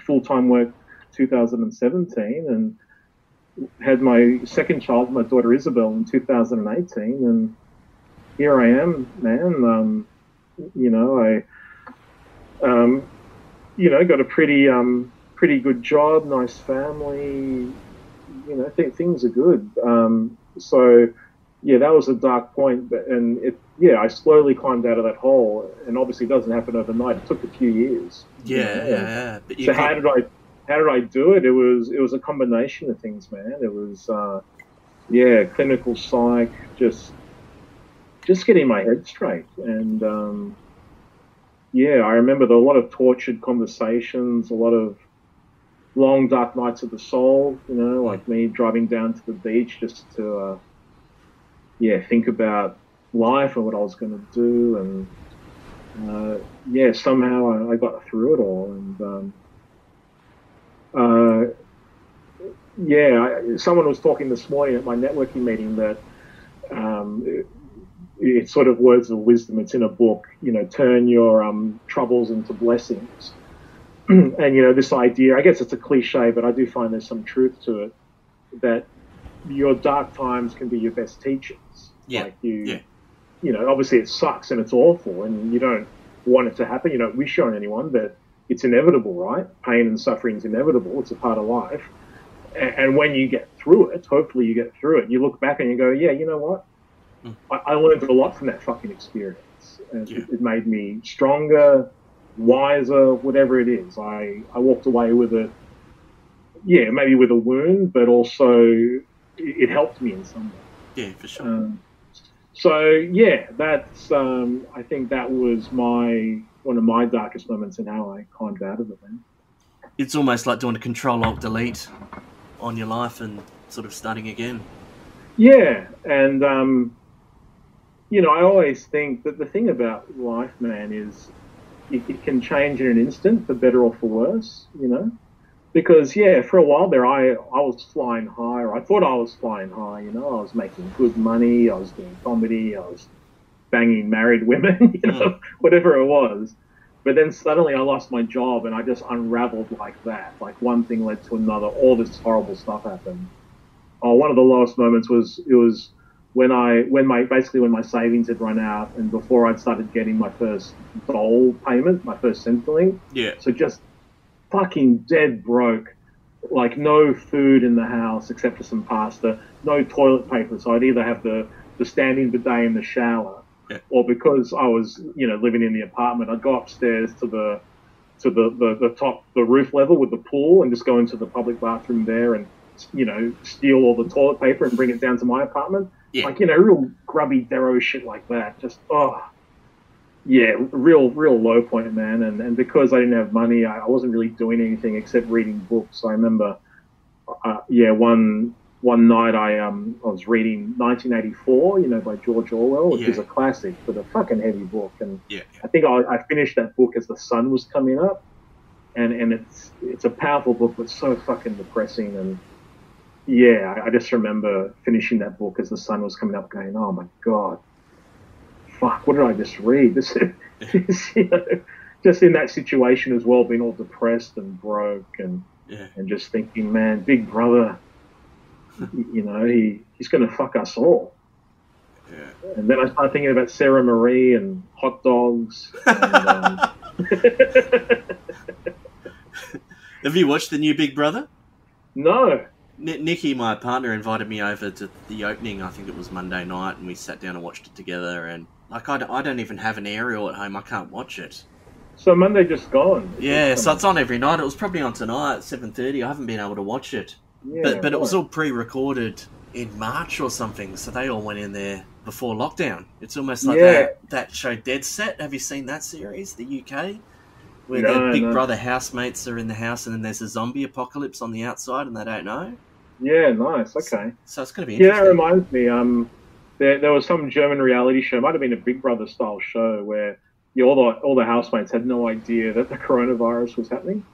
S2: full-time work 2017 and had my second child, my daughter Isabel, in 2018. And here I am, man. You know, you know, got a pretty good job, nice family. You know, things are good. So yeah, that was a dark point, and I slowly climbed out of that hole, and obviously it doesn't happen overnight. It took a few years.
S1: Yeah. But
S2: so how did I do it? It was a combination of things, man. It was clinical psych, just getting my head straight, and I remember there were a lot of tortured conversations, a lot of long dark nights of the soul. You know, like me driving down to the beach just to think about life and what I was going to do, and somehow I got through it all. And someone was talking this morning at my networking meeting that it's sort of words of wisdom. It's in a book, you know, turn your troubles into blessings. And, you know, this idea, I guess it's a cliche, but I do find there's some truth to it, that your dark times can be your best teachers.
S1: Yeah.
S2: Like you know, obviously it sucks and it's awful and you don't want it to happen. You don't wish on anyone, but it's inevitable, right? Pain and suffering is inevitable. It's a part of life. And when you get through it, hopefully you get through it, you look back and you go, yeah, you know what? I learned a lot from that fucking experience. And it made me stronger, wiser, whatever it is. I walked away with it, maybe with a wound, but also it helped me in some way.
S1: Yeah, for sure.
S2: That's I think that was one of my darkest moments in how I climbed out of it, man.
S1: It's almost like doing a Control-Alt-Delete on your life and sort of starting again.
S2: Yeah, and you know, I always think that the thing about life, man, is it can change in an instant, for better or for worse, you know? Because, for a while there, I was flying high, or I thought I was flying high, you know? I was making good money, I was doing comedy, I was banging married women, you know, whatever it was. But then suddenly I lost my job and I just unraveled like that. Like one thing led to another, all this horrible stuff happened. One of the lowest moments was when my savings had run out and before I'd started getting my first dole payment, my first Centrelink.
S1: Yeah.
S2: So just fucking dead broke, like no food in the house except for some pasta, no toilet paper. So I'd either have the standing bidet in the shower, or because I was, you know, living in the apartment, I'd go upstairs to to the top, the roof level with the pool, and just go into the public bathroom there and, you know, steal all the toilet paper and bring it down to my apartment.
S1: Yeah.
S2: Like, you know, real grubby Darrow shit like that. Just, yeah, real low point, man. And because I didn't have money, I wasn't really doing anything except reading books. I remember, one night I was reading 1984, you know, by George Orwell, which is a classic, but a fucking heavy book. And I think I finished that book as the sun was coming up, and it's a powerful book, but so fucking depressing. And yeah, I just remember finishing that book as the sun was coming up, going, "Oh my god, fuck, what did I just read?" This, you know, just in that situation as well, being all depressed and broke, and just thinking, man, Big Brother, you know, he's going to fuck us all. Yeah. And then I started thinking about Sarah Marie and hot dogs. And,
S1: Have you watched the new Big Brother?
S2: No.
S1: Nikki, my partner, invited me over to the opening. I think it was Monday night, and we sat down and watched it together. And like, I don't even have an aerial at home. I can't watch it.
S2: So Monday just gone.
S1: Yeah, so it's on every night. It was probably on tonight at 7:30. I haven't been able to watch it. Yeah, but it was all pre-recorded in March or something, so they all went in there before lockdown. It's almost like that show Dead Set. Have you seen that series, the UK? Where the Big Brother housemates are in the house and then there's a zombie apocalypse on the outside and they don't know? Yeah,
S2: nice, okay.
S1: So it's going to be interesting.
S2: Yeah, it reminds me, there was some German reality show, it might have been a Big Brother style show, where all the housemates had no idea that the coronavirus was happening.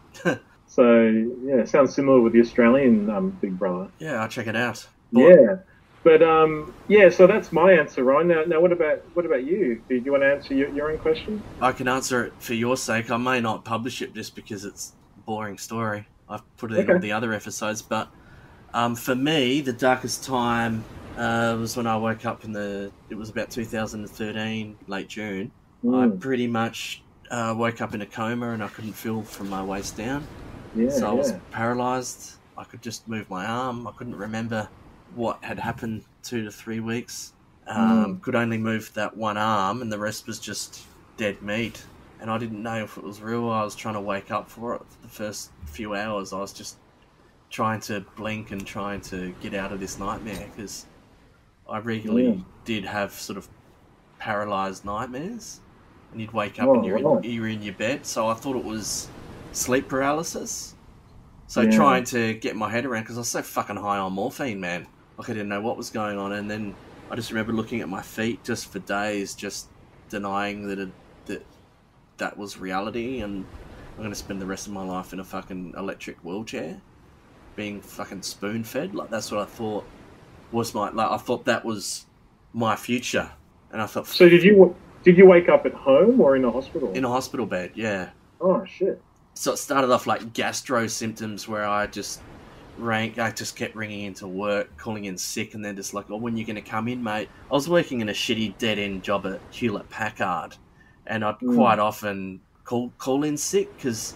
S2: So, yeah, it sounds similar with the Australian Big Brother.
S1: Yeah, I'll check it out.
S2: Yeah. But, so that's my answer, Ryan. Now what about you? Do you want to answer your own question?
S1: I can answer it for your sake. I may not publish it just because it's a boring story. I've put it in all the other episodes. But for me, the darkest time was when I woke up it was about 2013, late June. I pretty much woke up in a coma and I couldn't feel from my waist down. So I was paralysed. I could just move my arm. I couldn't remember what had happened 2 to 3 weeks. Could only move that one arm and the rest was just dead meat. And I didn't know if it was real. I was trying to wake up for it. For the first few hours, I was just trying to blink and trying to get out of this nightmare, because I regularly did have sort of paralysed nightmares. And you'd wake up and you're in your bed. So I thought it was sleep paralysis. So trying to get my head around, because I was so fucking high on morphine, man. Like, I didn't know what was going on. And then I just remember looking at my feet just for days, just denying that was reality, and I'm going to spend the rest of my life in a fucking electric wheelchair, being fucking spoon-fed. Like, that's what I thought was I thought that was my future. And I thought...
S2: So did you wake up at home or in a hospital?
S1: In a hospital bed, yeah.
S2: Oh, shit.
S1: So it started off like gastro symptoms, where I just kept ringing into work, calling in sick, and then just like, "Oh, when you going to come in, mate?" I was working in a shitty dead-end job at Hewlett Packard, and I'd quite often call in sick, because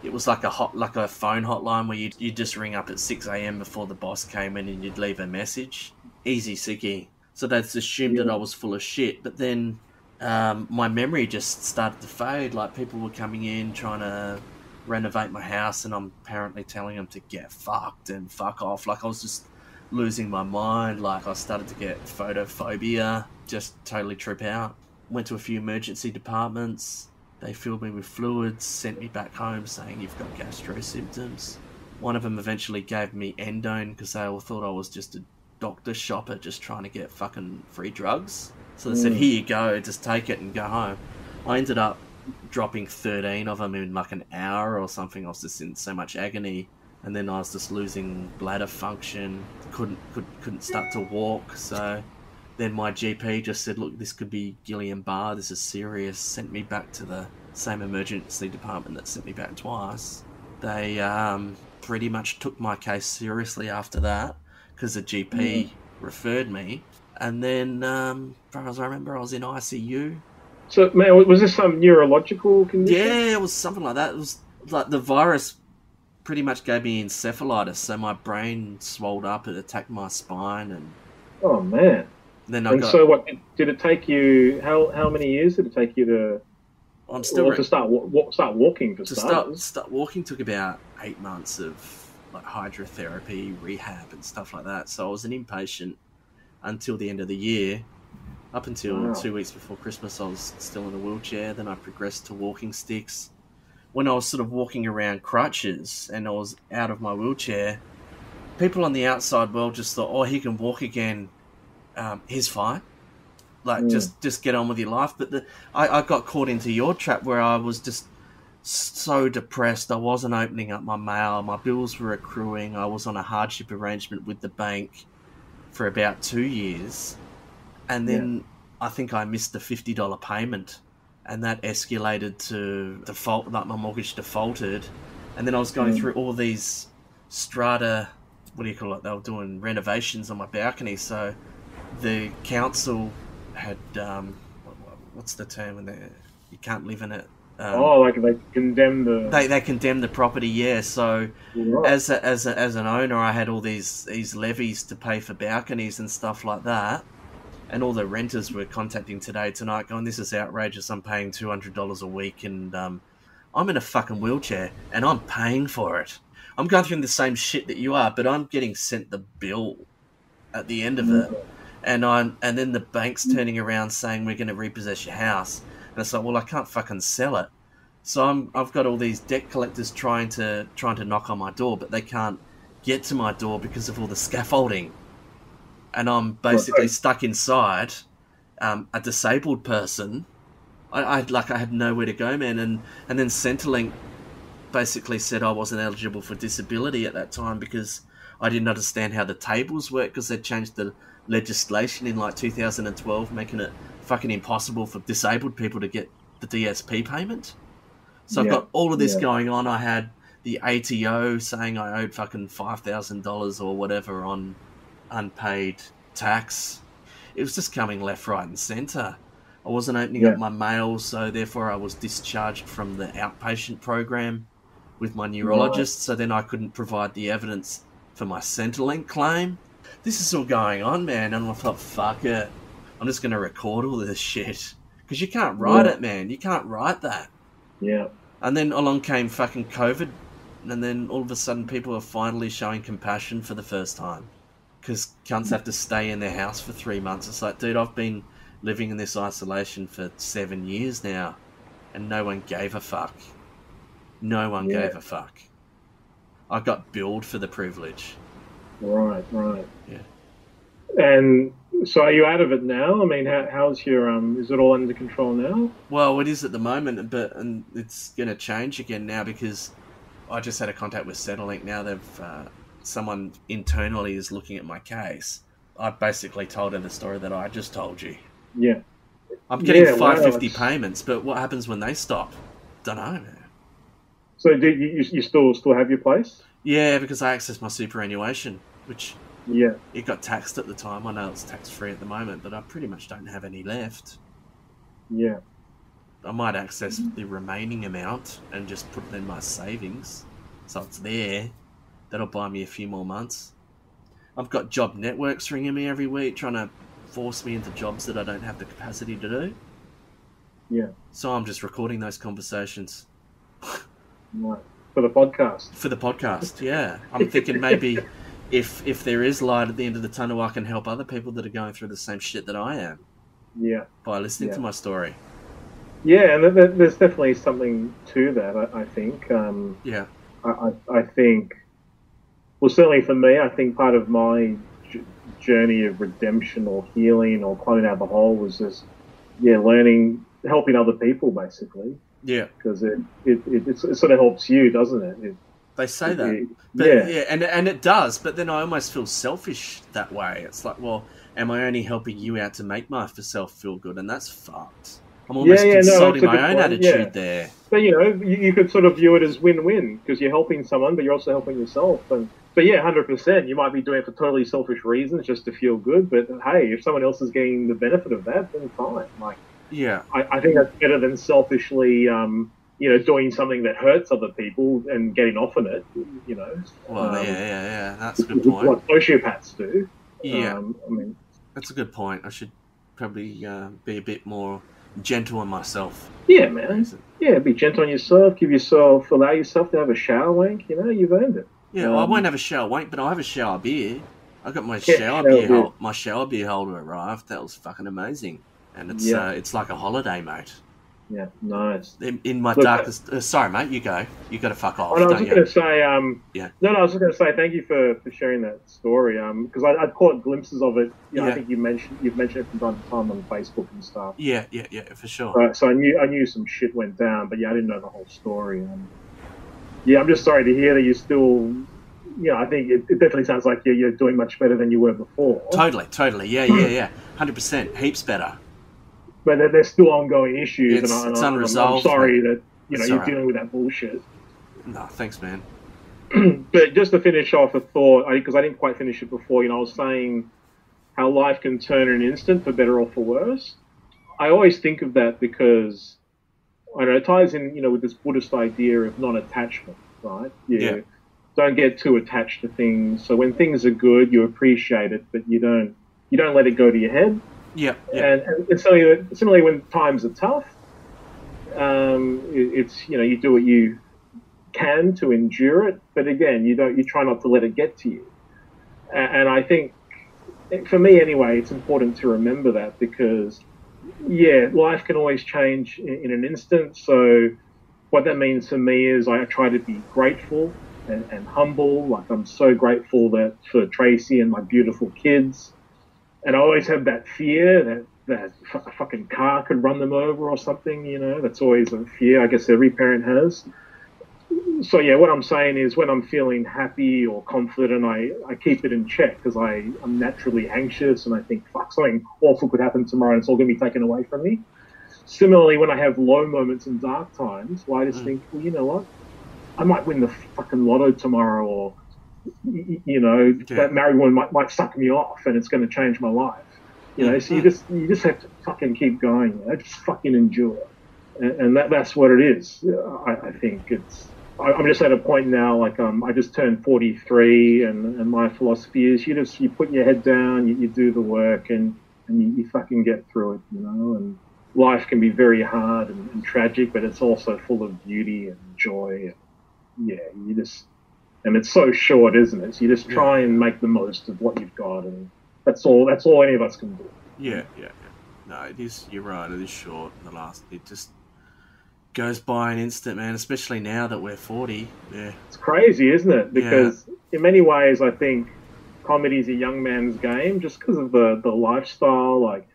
S1: it was like a phone hotline where you'd just ring up at 6 a.m. before the boss came in and you'd leave a message. Easy sickie. So they'd assumed that I was full of shit, but then my memory just started to fade. Like, people were coming in trying to renovate my house, and I'm apparently telling them to get fucked and fuck off. Like, I was just losing my mind. Like, I started to get photophobia, just totally trip out. Went to a few emergency departments. They filled me with fluids, sent me back home saying, "You've got gastro symptoms." One of them eventually gave me endone, because they all thought I was just a doctor shopper just trying to get fucking free drugs. So they said, "Here you go, just take it and go home." I ended up dropping 13 of them in like an hour or something. I was just in so much agony, and then I was just losing bladder function, couldn't start to walk. So then my GP just said, "Look, this could be Guillain-Barré, this is serious." Sent me back to the same emergency department that sent me back twice. They pretty much took my case seriously after that, because the GP referred me. And then, as far as I remember, I was in ICU.
S2: So, man, was this some neurological condition?
S1: Yeah, it was something like that. It was like the virus pretty much gave me encephalitis, so my brain swelled up, it attacked my spine, and...
S2: Oh, man.
S1: Then
S2: so what, did it take you... How many years did it take you to
S1: I'm still
S2: Well, to start walking for
S1: to
S2: starters.
S1: start walking took about 8 months of like hydrotherapy, rehab, and stuff like that. So I was an inpatient until the end of the year. Up until
S2: Wow.
S1: 2 weeks before Christmas, I was still in a wheelchair. Then I progressed to walking sticks. When I was sort of walking around crutches and I was out of my wheelchair, people on the outside world just thought, "Oh, he can walk again. He's fine. Like, just get on with your life." But I got caught into your trap where I was just so depressed. I wasn't opening up my mail. My bills were accruing. I was on a hardship arrangement with the bank for about 2 years. And then I think I missed the $50 payment, and that escalated to default. Like my mortgage defaulted, and then I was going through all these strata. What do you call it? They were doing renovations on my balcony, so the council had what's the term when you can't live in it?
S2: Like they condemn the
S1: they condemned the property. Yeah, so as an owner, I had all these levies to pay for balconies and stuff like that. And all the renters were contacting Today Tonight going, "This is outrageous. I'm paying $200 a week and I'm in a fucking wheelchair and I'm paying for it. I'm going through the same shit that you are, but I'm getting sent the bill at the end of it." And then the bank's turning around saying, "We're going to repossess your house." And it's like, well, I can't fucking sell it. So I've got all these debt collectors trying to knock on my door, but they can't get to my door because of all the scaffolding. And I'm basically stuck inside, a disabled person. I had nowhere to go, man. And then Centrelink basically said I wasn't eligible for disability at that time because I didn't understand how the tables work, because they changed the legislation in like 2012, making it fucking impossible for disabled people to get the DSP payment. So I've got all of this going on. I had the ATO saying I owed fucking $5,000 or whatever on unpaid tax. It was just coming left, right, and centre. I wasn't opening up my mail, so therefore I was discharged from the outpatient program with my neurologist. So then I couldn't provide the evidence for my Centrelink claim. This is all going on, man, and I thought, fuck it, I'm just going to record all this shit, because you can't write it, man. You can't write that.
S2: Yeah.
S1: And then along came fucking COVID, and then all of a sudden people are finally showing compassion for the first time, because cunts have to stay in their house for 3 months. It's like, dude, I've been living in this isolation for 7 years now, and no one gave a fuck. No one gave a fuck. I got billed for the privilege.
S2: Right.
S1: Yeah.
S2: And so are you out of it now? I mean, how's your, is it all under control now?
S1: Well, it is at the moment, and it's going to change again now, because I just had a contact with Centrelink. Now they've, someone internally is looking at my case. I basically told her the story that I just told you.
S2: Yeah.
S1: I'm getting $550 payments, but what happens when they stop? Don't know, man.
S2: So do you still have your place?
S1: Yeah, because I accessed my superannuation, which it got taxed at the time. I know it's tax-free at the moment, but I pretty much don't have any left.
S2: Yeah.
S1: I might access the remaining amount and just put it in my savings, so it's there. That'll buy me a few more months. I've got job networks ringing me every week, trying to force me into jobs that I don't have the capacity to do.
S2: Yeah.
S1: So I'm just recording those conversations.
S2: Right. For the podcast.
S1: For the podcast, yeah. I'm thinking maybe if there is light at the end of the tunnel, I can help other people that are going through the same shit that I am.
S2: Yeah.
S1: By listening to my story.
S2: Yeah, and there's definitely something to that, I think.
S1: Yeah.
S2: I think, well, certainly for me, I think part of my journey of redemption or healing or climbing out of the hole was just, learning, helping other people, basically.
S1: Yeah.
S2: Because it sort of helps you, doesn't it?
S1: They say that. And it does, but then I almost feel selfish that way. It's like, well, am I only helping you out to make myself feel good? And that's fucked. I'm almost consulting my own attitude there.
S2: But, you could sort of view it as win-win, because you're helping someone, but you're also helping yourself. But 100%, you might be doing it for totally selfish reasons, just to feel good. But, hey, if someone else is getting the benefit of that, then fine. I think that's better than selfishly, doing something that hurts other people and getting off on it,
S1: Well, that's a good point.
S2: What sociopaths do.
S1: Yeah. That's a good point. I should probably be a bit more gentle on myself.
S2: Yeah, man. Yeah, be gentle on yourself. Allow yourself to have a shower wank. You know, you've earned it.
S1: Yeah, well, I won't have a shower wank, but I'll have a shower beer. I got my shower beer holder arrived. That was fucking amazing, and it's like a holiday, mate.
S2: Yeah, nice.
S1: In my darkest... sorry, mate, you go. You got to fuck off,
S2: I was just going to say...
S1: yeah.
S2: No, I was just going to say thank you for sharing that story, because I'd caught glimpses of it. You know, I think you've mentioned it from time to time on Facebook and stuff.
S1: Yeah, for sure.
S2: So I knew some shit went down, but yeah, I didn't know the whole story. Yeah, I'm just sorry to hear that you're still... You know, I think it definitely sounds like you're doing much better than you were before.
S1: Totally. Yeah. 100%. Heaps better.
S2: But there's still ongoing issues,
S1: it's unresolved.
S2: I'm sorry that you're dealing with that bullshit.
S1: No, thanks, man.
S2: But just to finish off a thought, because I didn't quite finish it before, I was saying how life can turn in an instant for better or for worse. I always think of that because I know it ties in, with this Buddhist idea of non-attachment, right? Yeah. Don't get too attached to things. So when things are good, you appreciate it, but you don't let it go to your head.
S1: Yeah.
S2: And similarly, when times are tough, it's you do what you can to endure it, but again, you try not to let it get to you. And I think, for me anyway, it's important to remember that because, life can always change in an instant. So what that means for me is I try to be grateful and humble. Like I'm so grateful for Tracy and my beautiful kids. And I always have that fear that a fucking car could run them over or something, That's always a fear I guess every parent has. So, what I'm saying is when I'm feeling happy or confident, I keep it in check because I'm naturally anxious and I think, fuck, something awful could happen tomorrow and it's all going to be taken away from me. Similarly, when I have low moments and dark times, I just think, well, you know what? I might win the fucking lotto tomorrow or... that married woman might suck me off and it's going to change my life. So you just have to fucking keep going. Just fucking endure, and that's what it is. I think I'm just at a point now. Like I just turned 43, and my philosophy is you put your head down, you do the work, and you fucking get through it. And life can be very hard and tragic, but it's also full of beauty and joy. And it's so short, isn't it? So you just try and make the most of what you've got, and that's all any of us can do.
S1: Yeah. No, it is. You're right. It is short. It just goes by an instant, man. Especially now that we're 40. Yeah, it's
S2: crazy, isn't it? Because in many ways, I think comedy's a young man's game, just because of the lifestyle, like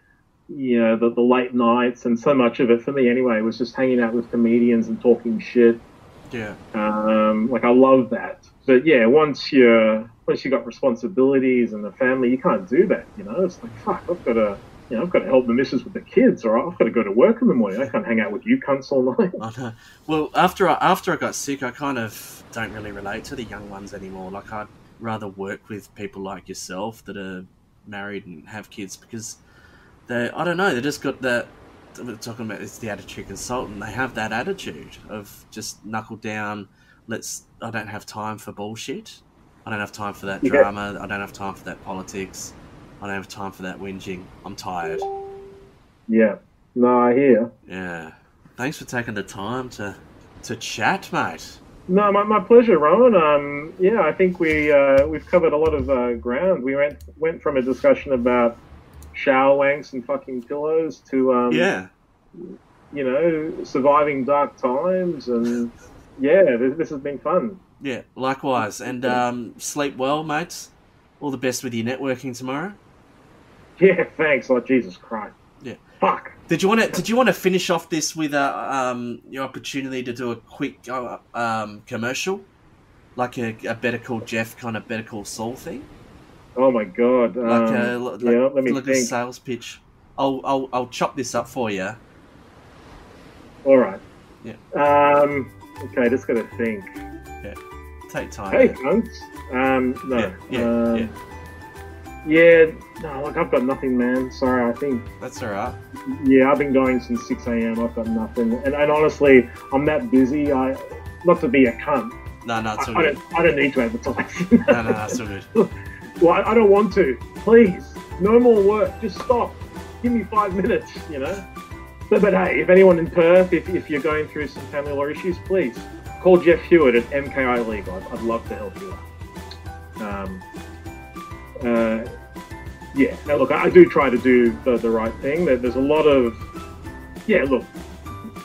S2: the late nights, and so much of it for me anyway was just hanging out with comedians and talking shit.
S1: Yeah.
S2: I love that. But once you got responsibilities and a family, you can't do that. It's like, fuck, I've got to help the missus with the kids, or I've got to go to work in the morning. I can't hang out with you cunts all night.
S1: I know. Well, after I got sick, I kind of don't really relate to the young ones anymore. Like I'd rather work with people like yourself that are married and have kids because they just got that. We're talking about it's the attitude consultant. They have that attitude of just knuckle down. I don't have time for bullshit. I don't have time for that drama. I don't have time for that politics. I don't have time for that whinging. I'm tired.
S2: Yeah. No, I hear.
S1: Yeah. Thanks for taking the time to chat, mate.
S2: No, my pleasure, Rowan. I think we've covered a lot of ground. We went from a discussion about shower wanks and fucking pillows to surviving dark times, and this has been fun.
S1: Yeah, likewise. And sleep well, mates. All the best with your networking tomorrow.
S2: Yeah, thanks. Oh, Jesus Christ.
S1: Yeah.
S2: Fuck.
S1: Did you want to finish off this with your opportunity to do a quick commercial, like a Better Call Jeff kind of Better Call Saul thing?
S2: Oh my God!
S1: Let me think. A sales pitch. I'll chop this up for you.
S2: All right.
S1: Yeah.
S2: Okay, just gotta think.
S1: Yeah. Take time.
S2: Hey, cunts. No. No, look, I've got nothing, man. Sorry, I think...
S1: That's all right.
S2: Yeah, I've been going since 6 a.m. I've got nothing. And honestly, I'm that busy. Not to be a cunt.
S1: No, it's all good.
S2: I don't need to advertise.
S1: No, it's all good.
S2: Well, I don't want to. Please. No more work. Just stop. Give me 5 minutes, But hey, if anyone in Perth, if you're going through some family law issues, please call Jeff Hewitt at MKI Legal. I'd love to help you out. Yeah, now look, I do try to do the right thing. There's a lot of, yeah, look,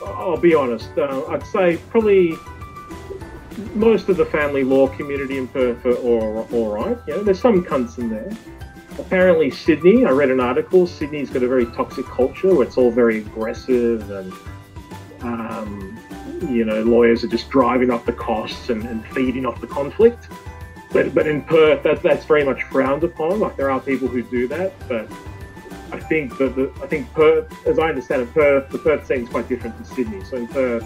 S2: I'll be honest, I'd say probably most of the family law community in Perth are all right. You know, there's some cunts in there. Apparently Sydney, I read an article, Sydney's got a very toxic culture where it's all very aggressive and, you know, lawyers are just driving up the costs and feeding off the conflict. But in Perth, that's very much frowned upon. Like, there are people who do that, but I think Perth, as I understand it, the Perth scene is quite different to Sydney. So in Perth,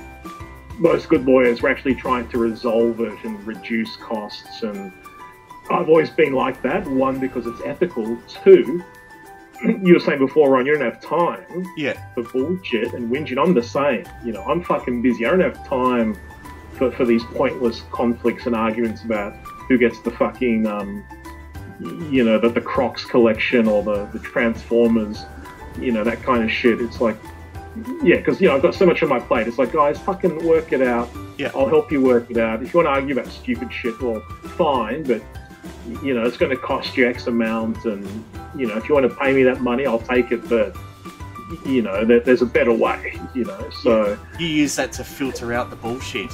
S2: most good lawyers were actually trying to resolve it and reduce costs. And I've always been like that. One, because it's ethical. Two, you were saying before, Ron, you don't have time for bullshit and whinging. I'm the same. You know, I'm fucking busy. I don't have time for these pointless conflicts and arguments about who gets the fucking, you know, the Crocs collection or the Transformers, you know, that kind of shit. It's like, yeah, because, you know, I've got so much on my plate. It's like, guys, fucking work it out.
S1: Yeah.
S2: I'll help you work it out. If you want to argue about stupid shit, well, fine, but, you know, it's going to cost you X amount. And, you know, if you want to pay me that money, I'll take it. But, you know, there's a better way, you know, so.
S1: You use that to filter out the bullshit.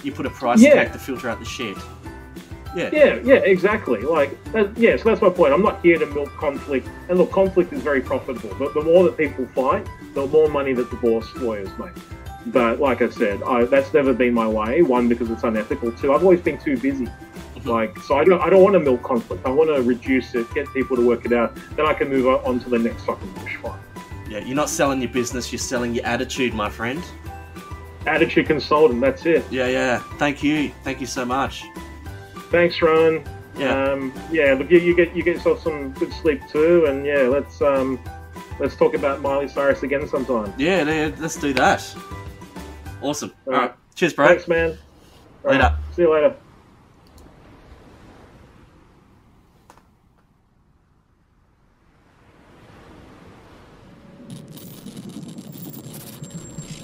S1: You put a price tag to filter out the shit. Yeah,
S2: exactly. Like, so that's my point. I'm not here to milk conflict. And look, conflict is very profitable. But the more that people fight, the more money that divorce lawyers make. But like I said, that's never been my way. One, because it's unethical. Two, I've always been too busy. Like, so I don't want to milk conflict. I want to reduce it, get people to work it out. Then I can move on to the next fucking bushfight.
S1: Yeah, you're not selling your business. You're selling your attitude, my friend.
S2: Attitude consultant. That's it.
S1: Yeah. Thank you so much.
S2: Thanks, Ron.
S1: Yeah.
S2: Look, you get yourself some good sleep too, and yeah, let's talk about Miley Cyrus again sometime.
S1: Yeah, let's do that. Awesome. All right. Cheers, bro.
S2: Thanks, man.
S1: Later.
S2: Right. See you later.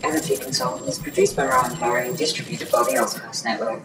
S3: Attitude Consultant is produced by Ryan Barry and distributed by the Ozcast Network.